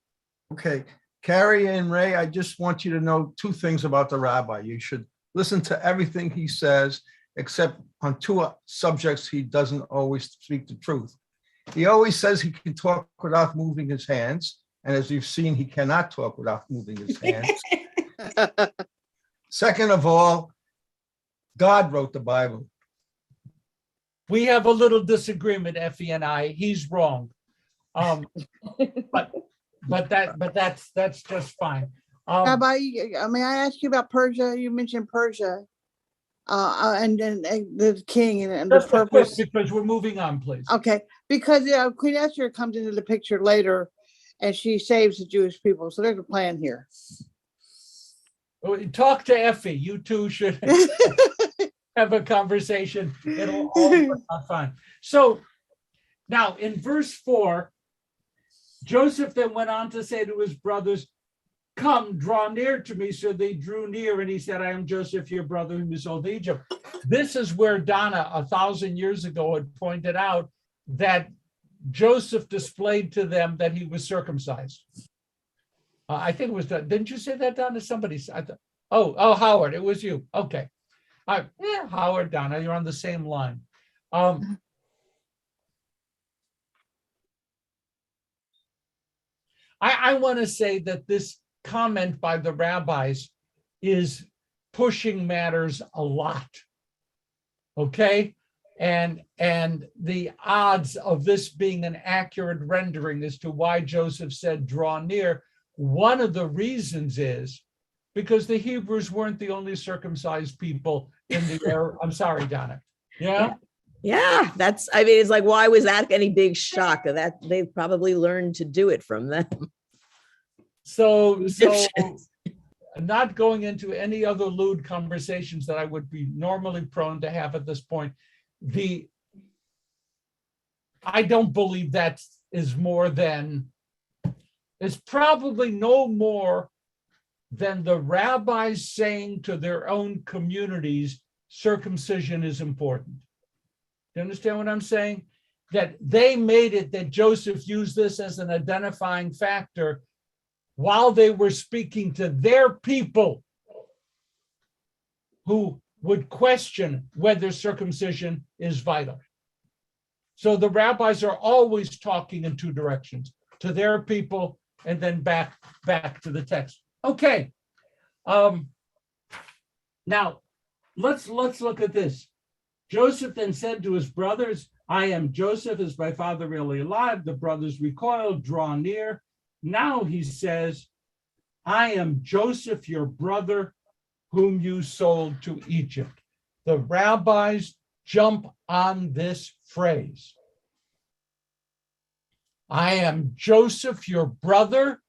Speaker 9: Okay, Carrie and Ray, I just want you to know two things about the rabbi. You should listen to everything he says, except on two subjects he doesn't always speak the truth. He always says he can talk without moving his hands, and as you've seen, he cannot talk without moving his hands. Second of all, God wrote the Bible.
Speaker 1: We have a little disagreement, Effie and I. He's wrong. But that's just fine.
Speaker 2: Rabbi, may I ask you about Persia? You mentioned Persia, and the king and the purpose.
Speaker 1: Because we're moving on, please.
Speaker 2: Okay, because Queen Esther comes into the picture later, and she saves the Jewish people. So there's a plan here.
Speaker 1: Talk to Effie. You two should have a conversation. It'll all work out fine. So now in verse 4, Joseph then went on to say to his brothers, "Come, draw near to me." So they drew near, and he said, "I am Joseph, your brother, whom you sold to Egypt." This is where Donna 1,000 years ago had pointed out that Joseph displayed to them that he was circumcised. I think it was, didn't you say that, Donna? Somebody said, oh, Howard, it was you. Okay. Yeah, Howard, Donna, you're on the same line. I want to say that this comment by the rabbis is pushing matters a lot. Okay? And the odds of this being an accurate rendering as to why Joseph said draw near, one of the reasons is because the Hebrews weren't the only circumcised people in the era. I'm sorry, Donna. Yeah?
Speaker 6: Yeah, that's, I mean, it's like, why was that any big shock? That they probably learned to do it from them.
Speaker 1: So not going into any other lewd conversations that I would be normally prone to have at this point, I don't believe that is more than, it's probably no more than the rabbis saying to their own communities, circumcision is important. You understand what I'm saying? That they made it that Joseph used this as an identifying factor while they were speaking to their people who would question whether circumcision is vital. So the rabbis are always talking in two directions, to their people and then back to the text. Okay. Now, let's look at this. Joseph then said to his brothers, I am Joseph. Is my father really alive? The brothers recoiled, draw near. Now he says, I am Joseph, your brother, whom you sold to Egypt. The rabbis jump on this phrase. I am Joseph, your brother,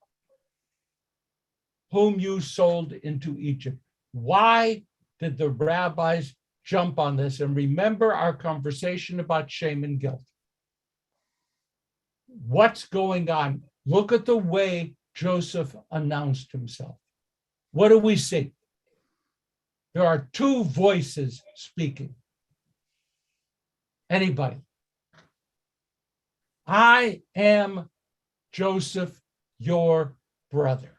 Speaker 1: whom you sold into Egypt. Why did the rabbis jump on this? And remember our conversation about shame and guilt. What's going on? Look at the way Joseph announced himself. What do we see? There are two voices speaking. Anybody? I am Joseph, your brother.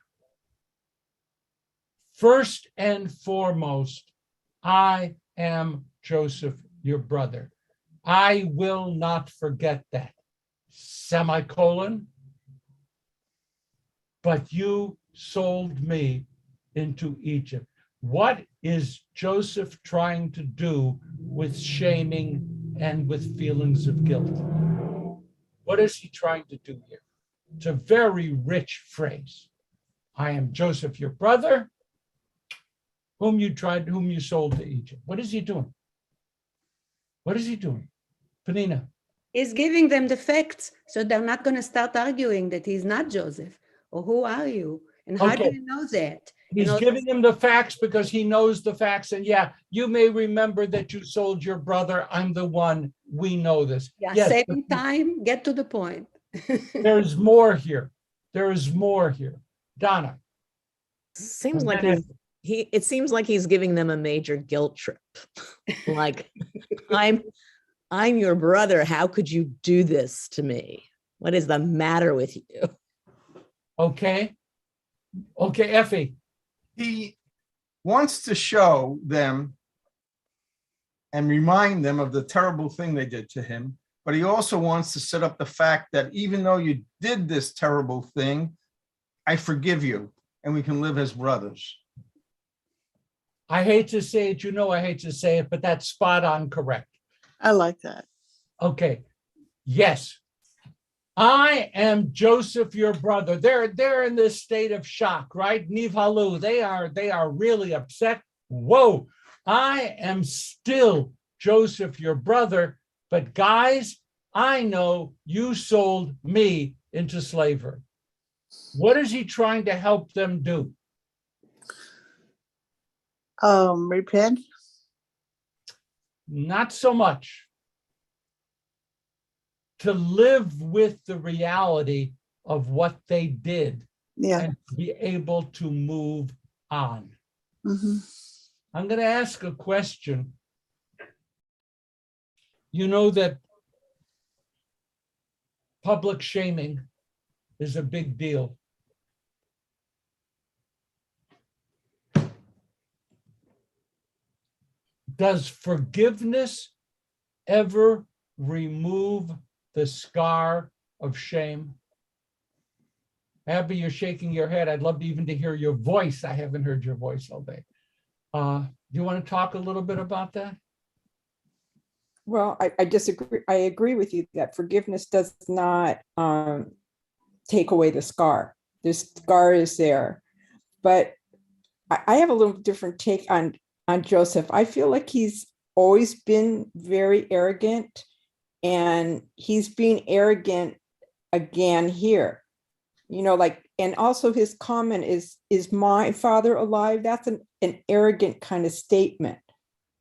Speaker 1: First and foremost, I am Joseph, your brother. I will not forget that. Semicolon. But you sold me into Egypt. What is Joseph trying to do with shaming and with feelings of guilt? What is he trying to do here? It's a very rich phrase. I am Joseph, your brother, whom you sold to Egypt. What is he doing? What is he doing? Penina.
Speaker 14: He's giving them the facts, so they're not going to start arguing that he's not Joseph. Or who are you? And how do you know that?
Speaker 1: He's giving them the facts because he knows the facts. And yeah, you may remember that you sold your brother. I'm the one. We know this.
Speaker 14: Yeah,
Speaker 1: yes,
Speaker 14: saving time, get to the point.
Speaker 1: There's more here. There is more here. Donna.
Speaker 6: Seems like it seems like he's giving them a major guilt trip. Like, I'm your brother. How could you do this to me? What is the matter with you?
Speaker 1: Okay. Okay, Effie.
Speaker 9: He wants to show them and remind them of the terrible thing they did to him, but he also wants to set up the fact that even though you did this terrible thing, I forgive you and we can live as brothers.
Speaker 1: I hate to say it, I hate to say it, but that's spot on correct.
Speaker 2: I like that.
Speaker 1: Okay. Yes. I am Joseph, your brother. They're in this state of shock, right? Nivhalu. They are really upset. Whoa. I am still Joseph, your brother. But guys, I know you sold me into slavery. What is he trying to help them do?
Speaker 2: Repent?
Speaker 1: Not so much. To live with the reality of what they did and be able to move on.
Speaker 2: Mm-hmm.
Speaker 1: I'm going to ask a question. You know that public shaming is a big deal. Does forgiveness ever remove the scar of shame? Abby, you're shaking your head. I'd love even to hear your voice. I haven't heard your voice all day. Do you want to talk a little bit about that?
Speaker 16: Well, I disagree. I agree with you that forgiveness does not take away the scar. The scar is there. But I have a little different take on Joseph. I feel like he's always been very arrogant, and he's being arrogant again here. And also his comment is my father alive? That's an arrogant kind of statement.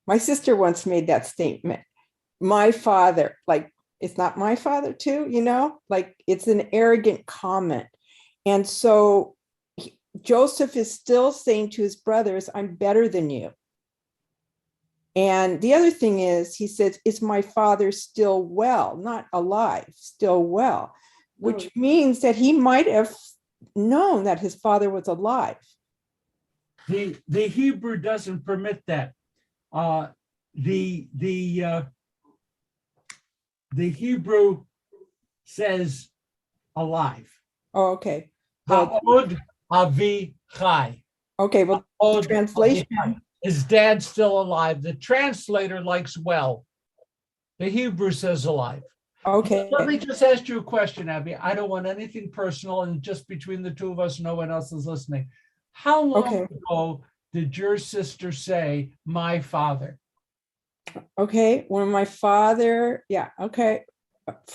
Speaker 16: My sister once made that statement. My father, like, it's not my father too, like it's an arrogant comment. And so Joseph is still saying to his brothers, I'm better than you. And the other thing is, he says, is my father still well? Not alive, still well, which means that he might have known that his father was alive.
Speaker 1: The Hebrew doesn't permit that. The Hebrew says alive.
Speaker 16: Oh, okay.
Speaker 1: Ha'od avi chai.
Speaker 16: Okay, well, the translation
Speaker 1: Is dad still alive? The translator likes well. The Hebrew says alive.
Speaker 16: Okay.
Speaker 1: Let me just ask you a question, Abby. I don't want anything personal, and just between the two of us, no one else is listening. How long ago did your sister say, my father?
Speaker 16: Okay, when my father, yeah, okay,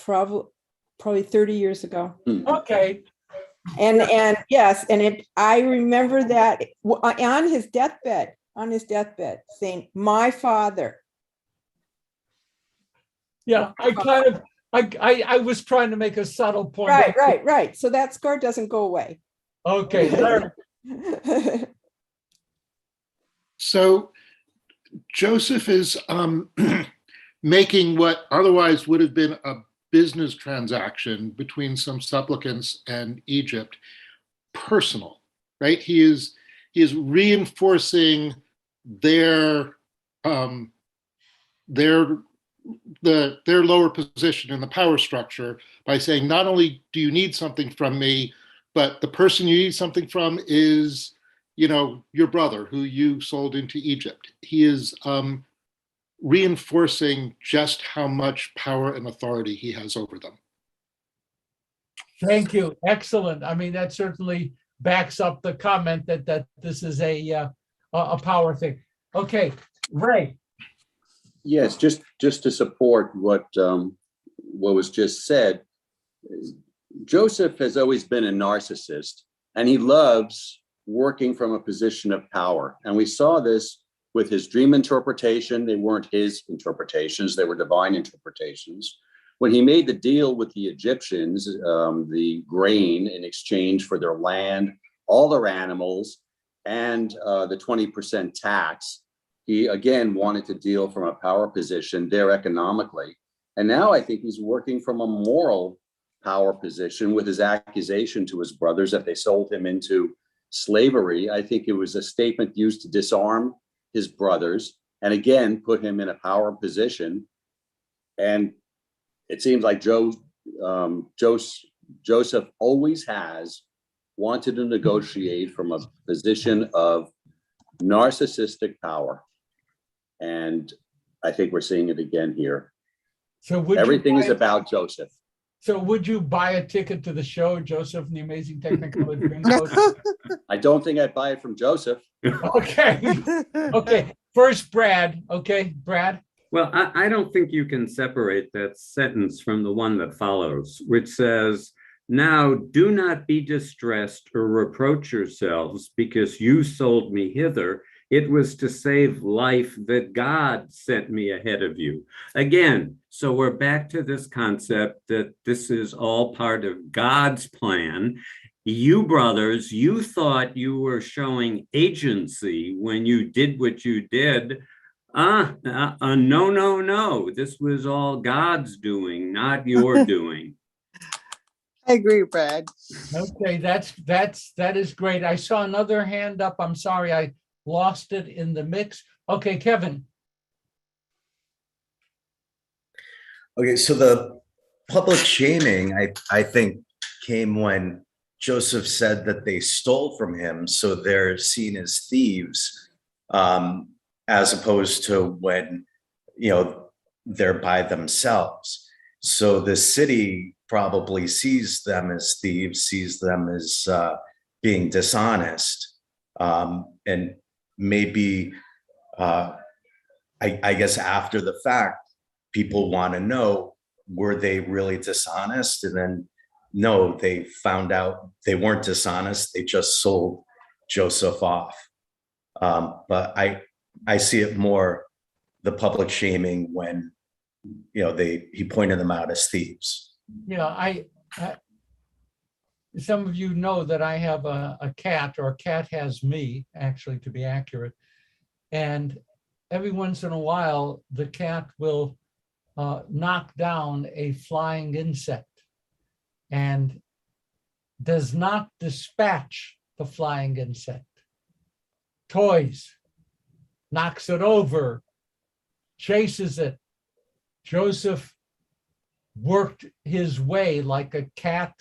Speaker 16: probably 30 years ago.
Speaker 1: Okay.
Speaker 16: And yes, and I remember that on his deathbed, saying, my father.
Speaker 1: Yeah, I was trying to make a subtle point.
Speaker 16: Right. So that scar doesn't go away.
Speaker 1: Okay, Larry.
Speaker 3: So Joseph is making what otherwise would have been a business transaction between some supplicants and Egypt personal, right? He is reinforcing their lower position in the power structure by saying, not only do you need something from me, but the person you need something from is, your brother who you sold into Egypt. He is reinforcing just how much power and authority he has over them.
Speaker 1: Thank you. Excellent. I mean, that certainly backs up the comment that this is a power thing. Okay, Ray.
Speaker 7: Yes, just to support what was just said, Joseph has always been a narcissist, and he loves working from a position of power. And we saw this with his dream interpretation. They weren't his interpretations, they were divine interpretations. When he made the deal with the Egyptians, the grain in exchange for their land, all their animals, and the 20% tax, he again wanted to deal from a power position there economically. And now I think he's working from a moral power position with his accusation to his brothers that they sold him into slavery. I think it was a statement used to disarm his brothers and again put him in a power position. And it seems like Joseph always has wanted to negotiate from a position of narcissistic power. And I think we're seeing it again here.
Speaker 1: So
Speaker 7: everything is about Joseph.
Speaker 1: So would you buy a ticket to the show, Joseph and the Amazing Technicolor Dreamcoat?
Speaker 7: I don't think I'd buy it from Joseph.
Speaker 1: Okay. Okay. First, Brad. Okay, Brad.
Speaker 15: Well, I don't think you can separate that sentence from the one that follows, which says, now do not be distressed or reproach yourselves because you sold me hither. It was to save life that God sent me ahead of you. Again, so we're back to this concept that this is all part of God's plan. You brothers, you thought you were showing agency when you did what you did. No. This was all God's doing, not your doing.
Speaker 2: I agree, Brad.
Speaker 1: Okay, that is great. I saw another hand up. I'm sorry, I lost it in the mix. Okay, Kevin.
Speaker 12: Okay, so the public shaming, I think, came when Joseph said that they stole from him, so they're seen as thieves, as opposed to when, they're by themselves. So the city probably sees them as thieves, sees them as being dishonest, and maybe, I guess after the fact, people want to know, were they really dishonest? And then, no, they found out they weren't dishonest. They just sold Joseph off. But I see it more, the public shaming, when, he pointed them out as thieves.
Speaker 1: Yeah, some of you know that I have a cat, or a cat has me, actually, to be accurate. And every once in a while, the cat will knock down a flying insect and does not dispatch the flying insect. Toys, knocks it over, chases it. Joseph worked his way like a cat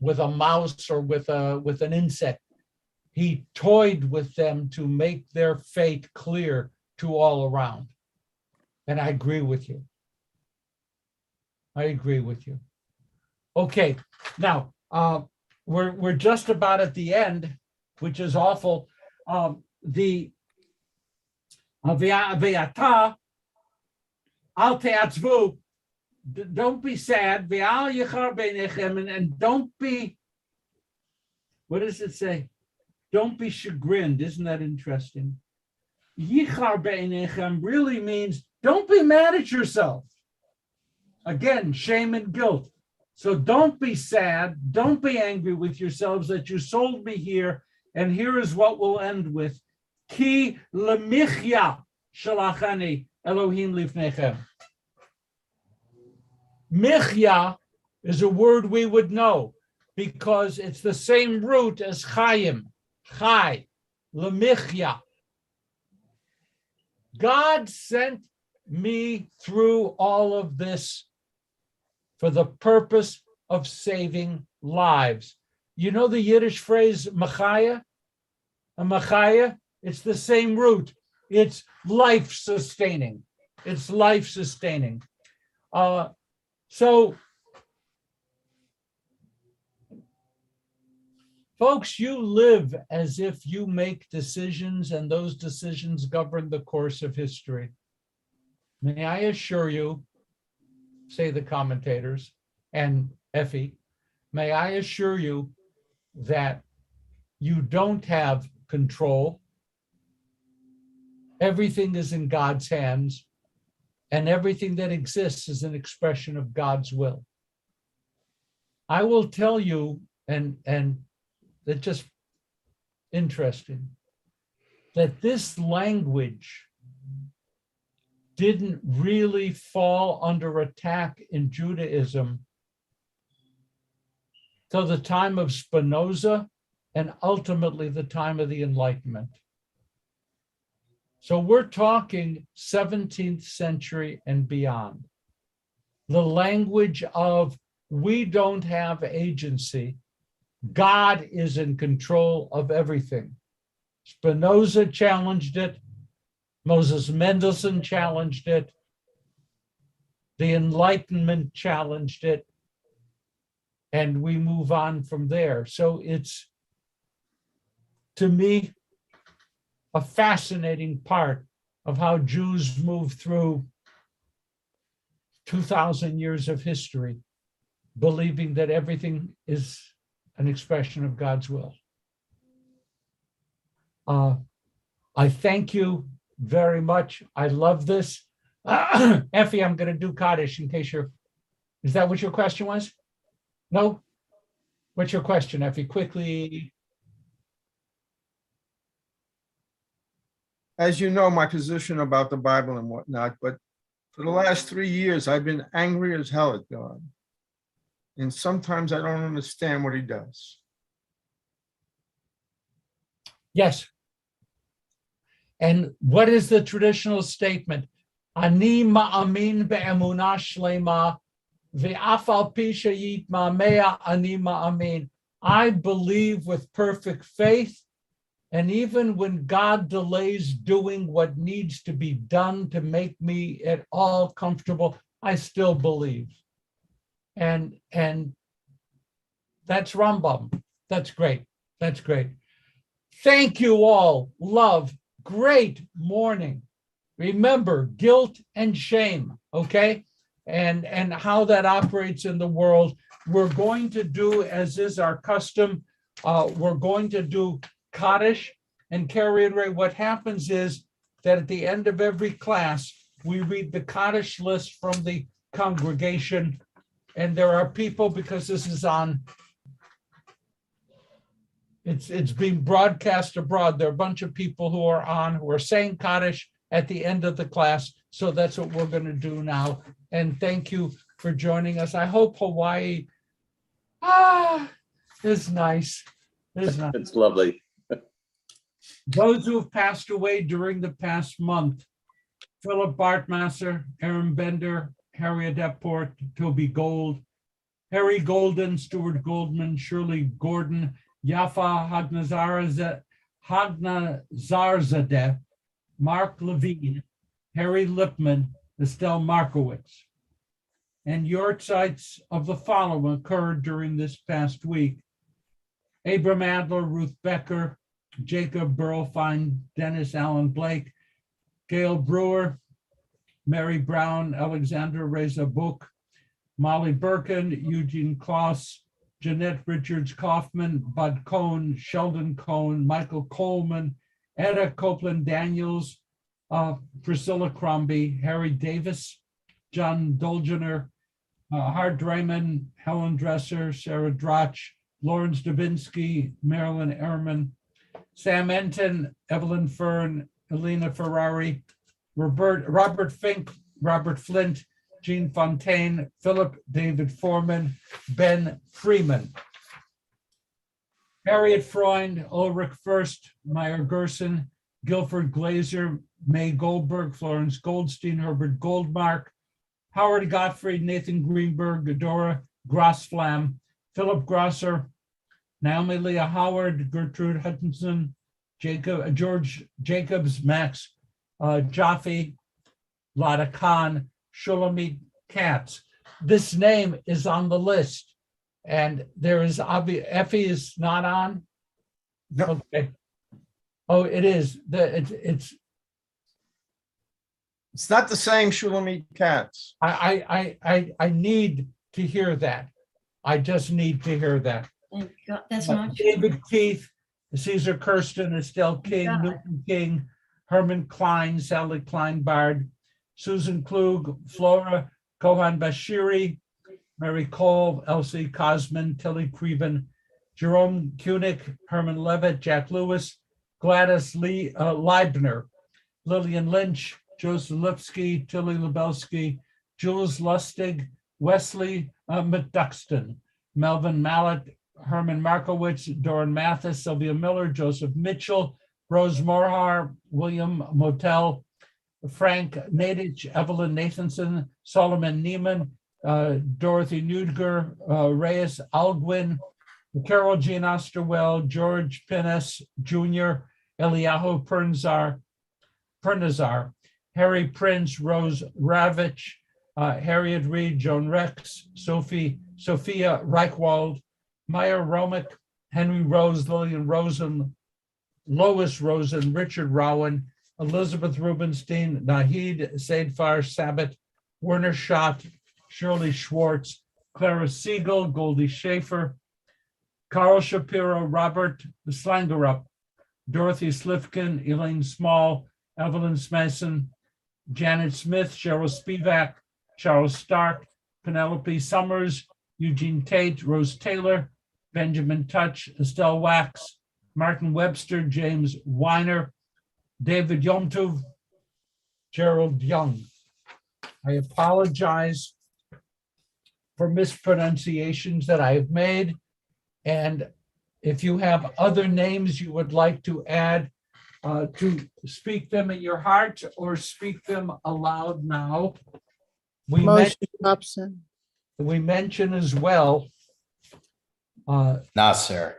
Speaker 1: with a mouse or with an insect. he toyed with them to make their fate clear to all around. And I agree with you. I agree with you. Okay, now we're just about at the end, which is awful. The Ve'ata al te'atzvu, don't be sad. Ve'al yichar beinechem, and don't be, what does it say? Don't be chagrined. Isn't that interesting? Yichar beinechem really means don't be mad at yourself. Again, shame and guilt. So don't be sad. Don't be angry with yourselves that you sold me here. And here is what we'll end with. Ki lemichya shalachani Elohim lifnechem. Michya is a word we would know because it's the same root as chayim, chai, lemichya. God sent me through all of this for the purpose of saving lives. You know the Yiddish phrase machaya? A machaya, it's the same root. It's life-sustaining. It's life-sustaining. So, folks, you live as if you make decisions and those decisions govern the course of history. May I assure you, say the commentators, and Effie, may I assure you that you don't have control. Everything is in God's hands, and everything that exists is an expression of God's will. I will tell you, and it's just interesting, that this language didn't really fall under attack in Judaism till the time of Spinoza and ultimately the time of the Enlightenment. So we're talking 17th century and beyond. The language of we don't have agency. God is in control of everything. Spinoza challenged it. Moses Mendelssohn challenged it. The Enlightenment challenged it. And we move on from there. So it's, to me, a fascinating part of how Jews move through 2,000 years of history, believing that everything is an expression of God's will. I thank you very much. I love this. Effie, I'm going to do Kaddish in case you're, is that what your question was? No? What's your question, Effie? Quickly.
Speaker 9: As you know, my position about the Bible and whatnot, but for the last 3 years, I've been angry as hell at God. And sometimes I don't understand what he does.
Speaker 1: Yes. And what is the traditional statement? Ani ma'amin be'emunah shlema ve'af al pi sheyitma'meh ani ma'amin. I believe with perfect faith, and even when God delays doing what needs to be done to make me at all comfortable, I still believe. And that's Rambam. That's great. That's great. Thank you all. Love. Great morning. Remember guilt and shame, okay? And how that operates in the world. We're going to do, as is our custom, we're going to do Kaddish. And Carrie and Ray, what happens is that at the end of every class, we read the Kaddish list from the congregation. And there are people, because this is on, it's being broadcast abroad. There are a bunch of people who are saying Kaddish at the end of the class. So that's what we're going to do now. And thank you for joining us. I hope Hawaii is nice. Is nice.
Speaker 7: It's lovely.
Speaker 1: Those who have passed away during the past month: Philip Bartmasser, Aaron Bender, Harriet Eport, Toby Gold, Harry Golden, Stuart Goldman, Shirley Gordon, Yafa Hagnazara Hagna Zarzadeh, Mark Levine, Harry Lipman, Estelle Markowitz. And yortzites of the following occurred during this past week. Abram Adler, Ruth Becker, Jacob Burlfine, Dennis Allen Blake, Gail Brewer, Mary Brown, Alexandra Reza Book, Molly Birkin, Eugene Kloss, Jeanette Richards Kaufman, Bud Cohn, Sheldon Cohn, Michael Coleman, Etta Copeland Daniels, Priscilla Crombie, Harry Davis, John Dolgener, Hart Draymond, Helen Dresser, Sarah Drach, Lawrence Davinsky, Marilyn Ehrman, Sam Enton, Evelyn Fern, Elena Ferrari, Robert Fink, Robert Flint, Jean Fontaine, Philip David Foreman, Ben Freeman, Harriet Freund, Ulrich First, Meyer Gerson, Guilford Glazer, May Goldberg, Florence Goldstein, Herbert Goldmark, Howard Gottfried, Nathan Greenberg, Dora Grossflam, Philip Grosser, Naomi Leah Howard, Gertrude Hutchinson, George Jacobs, Max Jaffe, Lada Khan, Shulamit Katz. This name is on the list, and there is Effie is not on.
Speaker 9: No.
Speaker 1: Okay. Oh, it is. It's
Speaker 9: not the same Shulamit Katz.
Speaker 1: I need to hear that. I just need to hear that.
Speaker 8: Thank God, that's not true.
Speaker 1: David Keith, Caesar Kirsten, Estelle King,
Speaker 8: God.
Speaker 1: Newton King, Herman Klein, Sally Kleinbard, Susan Klug, Flora Kohan Bashiri, Mary Cole, Elsie Cosman, Tilly Creven, Jerome Kunick, Herman Levitt, Jack Lewis, Gladys Lee Leibner, Lillian Lynch, Joseph Lipsky, Tilly Lubelski, Jules Lustig, Wesley McDuxton, Melvin Mallet, Herman Markowitz, Doran Mathis, Sylvia Miller, Joseph Mitchell, Rose Morhar, William Motel, Frank Nadich, Evelyn Nathanson, Solomon Neiman, Dorothy Nudger, Reyes Alguin, Carol Jean Osterwell, George Pinnes Jr., Eliyahu Pernazar, Harry Prince, Rose Ravitch, Harriet Reed, Joan Rex, Sophia Reichwald, Meyer Romick, Henry Rose, Lillian Rosen, Lois Rosen, Richard Rowan, Elizabeth Rubenstein, Nahid Saidfar Sabat, Werner Schott, Shirley Schwartz, Clara Siegel, Goldie Schaefer, Carl Shapiro, Robert Slangerup, Dorothy Slifkin, Elaine Small, Evelyn Smasson, Janet Smith, Cheryl Spivak, Charles Stark, Penelope Summers, Eugene Tate, Rose Taylor, Benjamin Touch, Estelle Wax, Martin Webster, James Weiner, David Yomtov, Gerald Young. I apologize for mispronunciations that I have made. And if you have other names you would like to add, to speak them in your heart or speak them aloud now. We mention as well
Speaker 12: Nasser.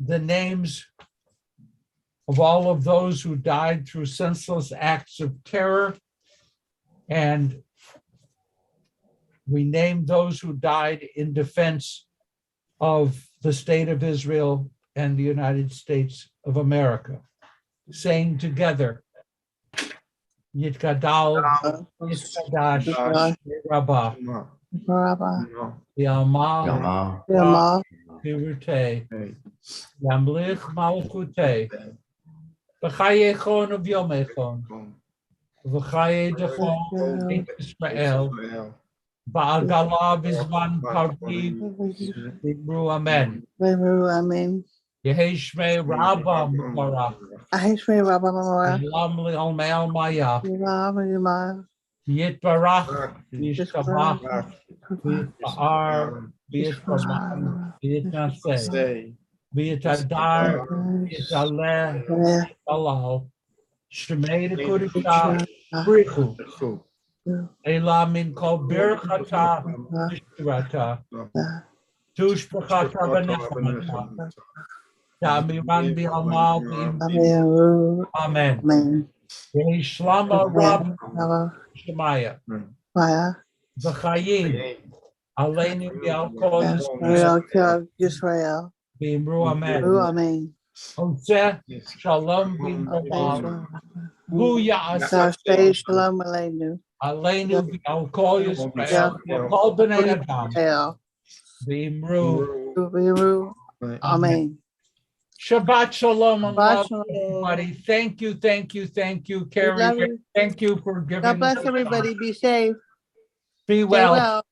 Speaker 1: the names of all of those who died through senseless acts of terror. And we name those who died in defense of the state of Israel and the United States of America, saying together, Yitkadal, Yitkadash, Rabbah, Yama, Pirute, Yamlich Malkute, V'chayechon uv'yomechon, V'chayedechon Israel, Ba'agala Bizman Kartiv, V'imru Amen.
Speaker 2: Amen.
Speaker 1: Yehi Shmei Rabba Morach,
Speaker 2: Ahishme Rabba Mara.
Speaker 1: Lam Le'olmei Maya,
Speaker 2: Yama.
Speaker 1: Yitbarach, Yishkabach, Yitba'ar, Yitba'man, Yitnaseh, Yitadar, Yitaleh, Alal, Shemei Dekudisha, Brichu, Ela min kol birchata, Shirata, Tushbachata Benechamata, Ta'amiran bi'amal
Speaker 2: Amen.
Speaker 1: Amen.
Speaker 2: Amen.
Speaker 1: Yehi shlama rab shemaya.
Speaker 2: Maya.
Speaker 1: V'chayim. Aleinu bi'al kol
Speaker 2: Israel.
Speaker 1: B'imru amen.
Speaker 2: Amen.
Speaker 1: Oseh shalom b'imru Hu ya'aseh
Speaker 2: Shalom Aleinu.
Speaker 1: Aleinu bi'al kol Yisrael. Kol b'nei Adam. B'imru.
Speaker 2: Amen.
Speaker 1: Shabbat shalom and
Speaker 2: Shabbat
Speaker 1: love,
Speaker 2: shalom.
Speaker 1: everybody. Thank you, thank you, thank you,
Speaker 2: We
Speaker 1: Carrie.
Speaker 2: love you.
Speaker 1: Thank you for giving.
Speaker 2: God bless
Speaker 1: us-
Speaker 2: everybody. Be safe.
Speaker 1: Be
Speaker 2: Stay
Speaker 1: well.
Speaker 2: well.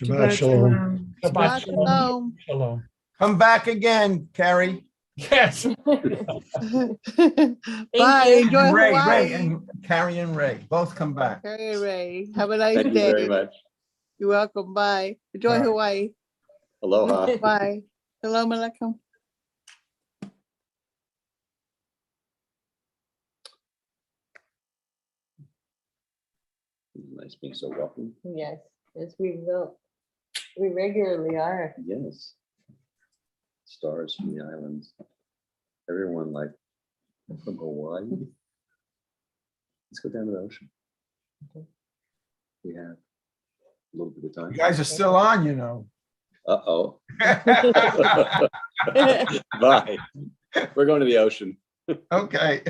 Speaker 9: Shabbat shalom.
Speaker 1: Shabbat
Speaker 2: Shabbat
Speaker 1: shalom.
Speaker 2: shalom.
Speaker 1: Shalom.
Speaker 9: Come back again, Carrie.
Speaker 1: Yes.
Speaker 2: Bye. Enjoy
Speaker 9: Ray,
Speaker 2: Hawaii.
Speaker 9: Ray, and Carrie and Ray, both come back.
Speaker 2: Hey, Ray. Have a nice
Speaker 7: Thank you
Speaker 2: day.
Speaker 7: very much.
Speaker 2: You're welcome. Bye. Enjoy
Speaker 9: Bye.
Speaker 2: Hawaii.
Speaker 7: Aloha.
Speaker 2: Bye. Shalom alaikum.
Speaker 7: Nice being so welcome.
Speaker 6: Yes, as we will. We regularly are.
Speaker 7: Yes. Stars from the islands. Everyone like from Hawaii. Let's go down to the ocean. We have a little bit of time.
Speaker 9: You guys are still on, you know.
Speaker 7: Uh-oh. Bye. We're going to the ocean.
Speaker 9: Okay.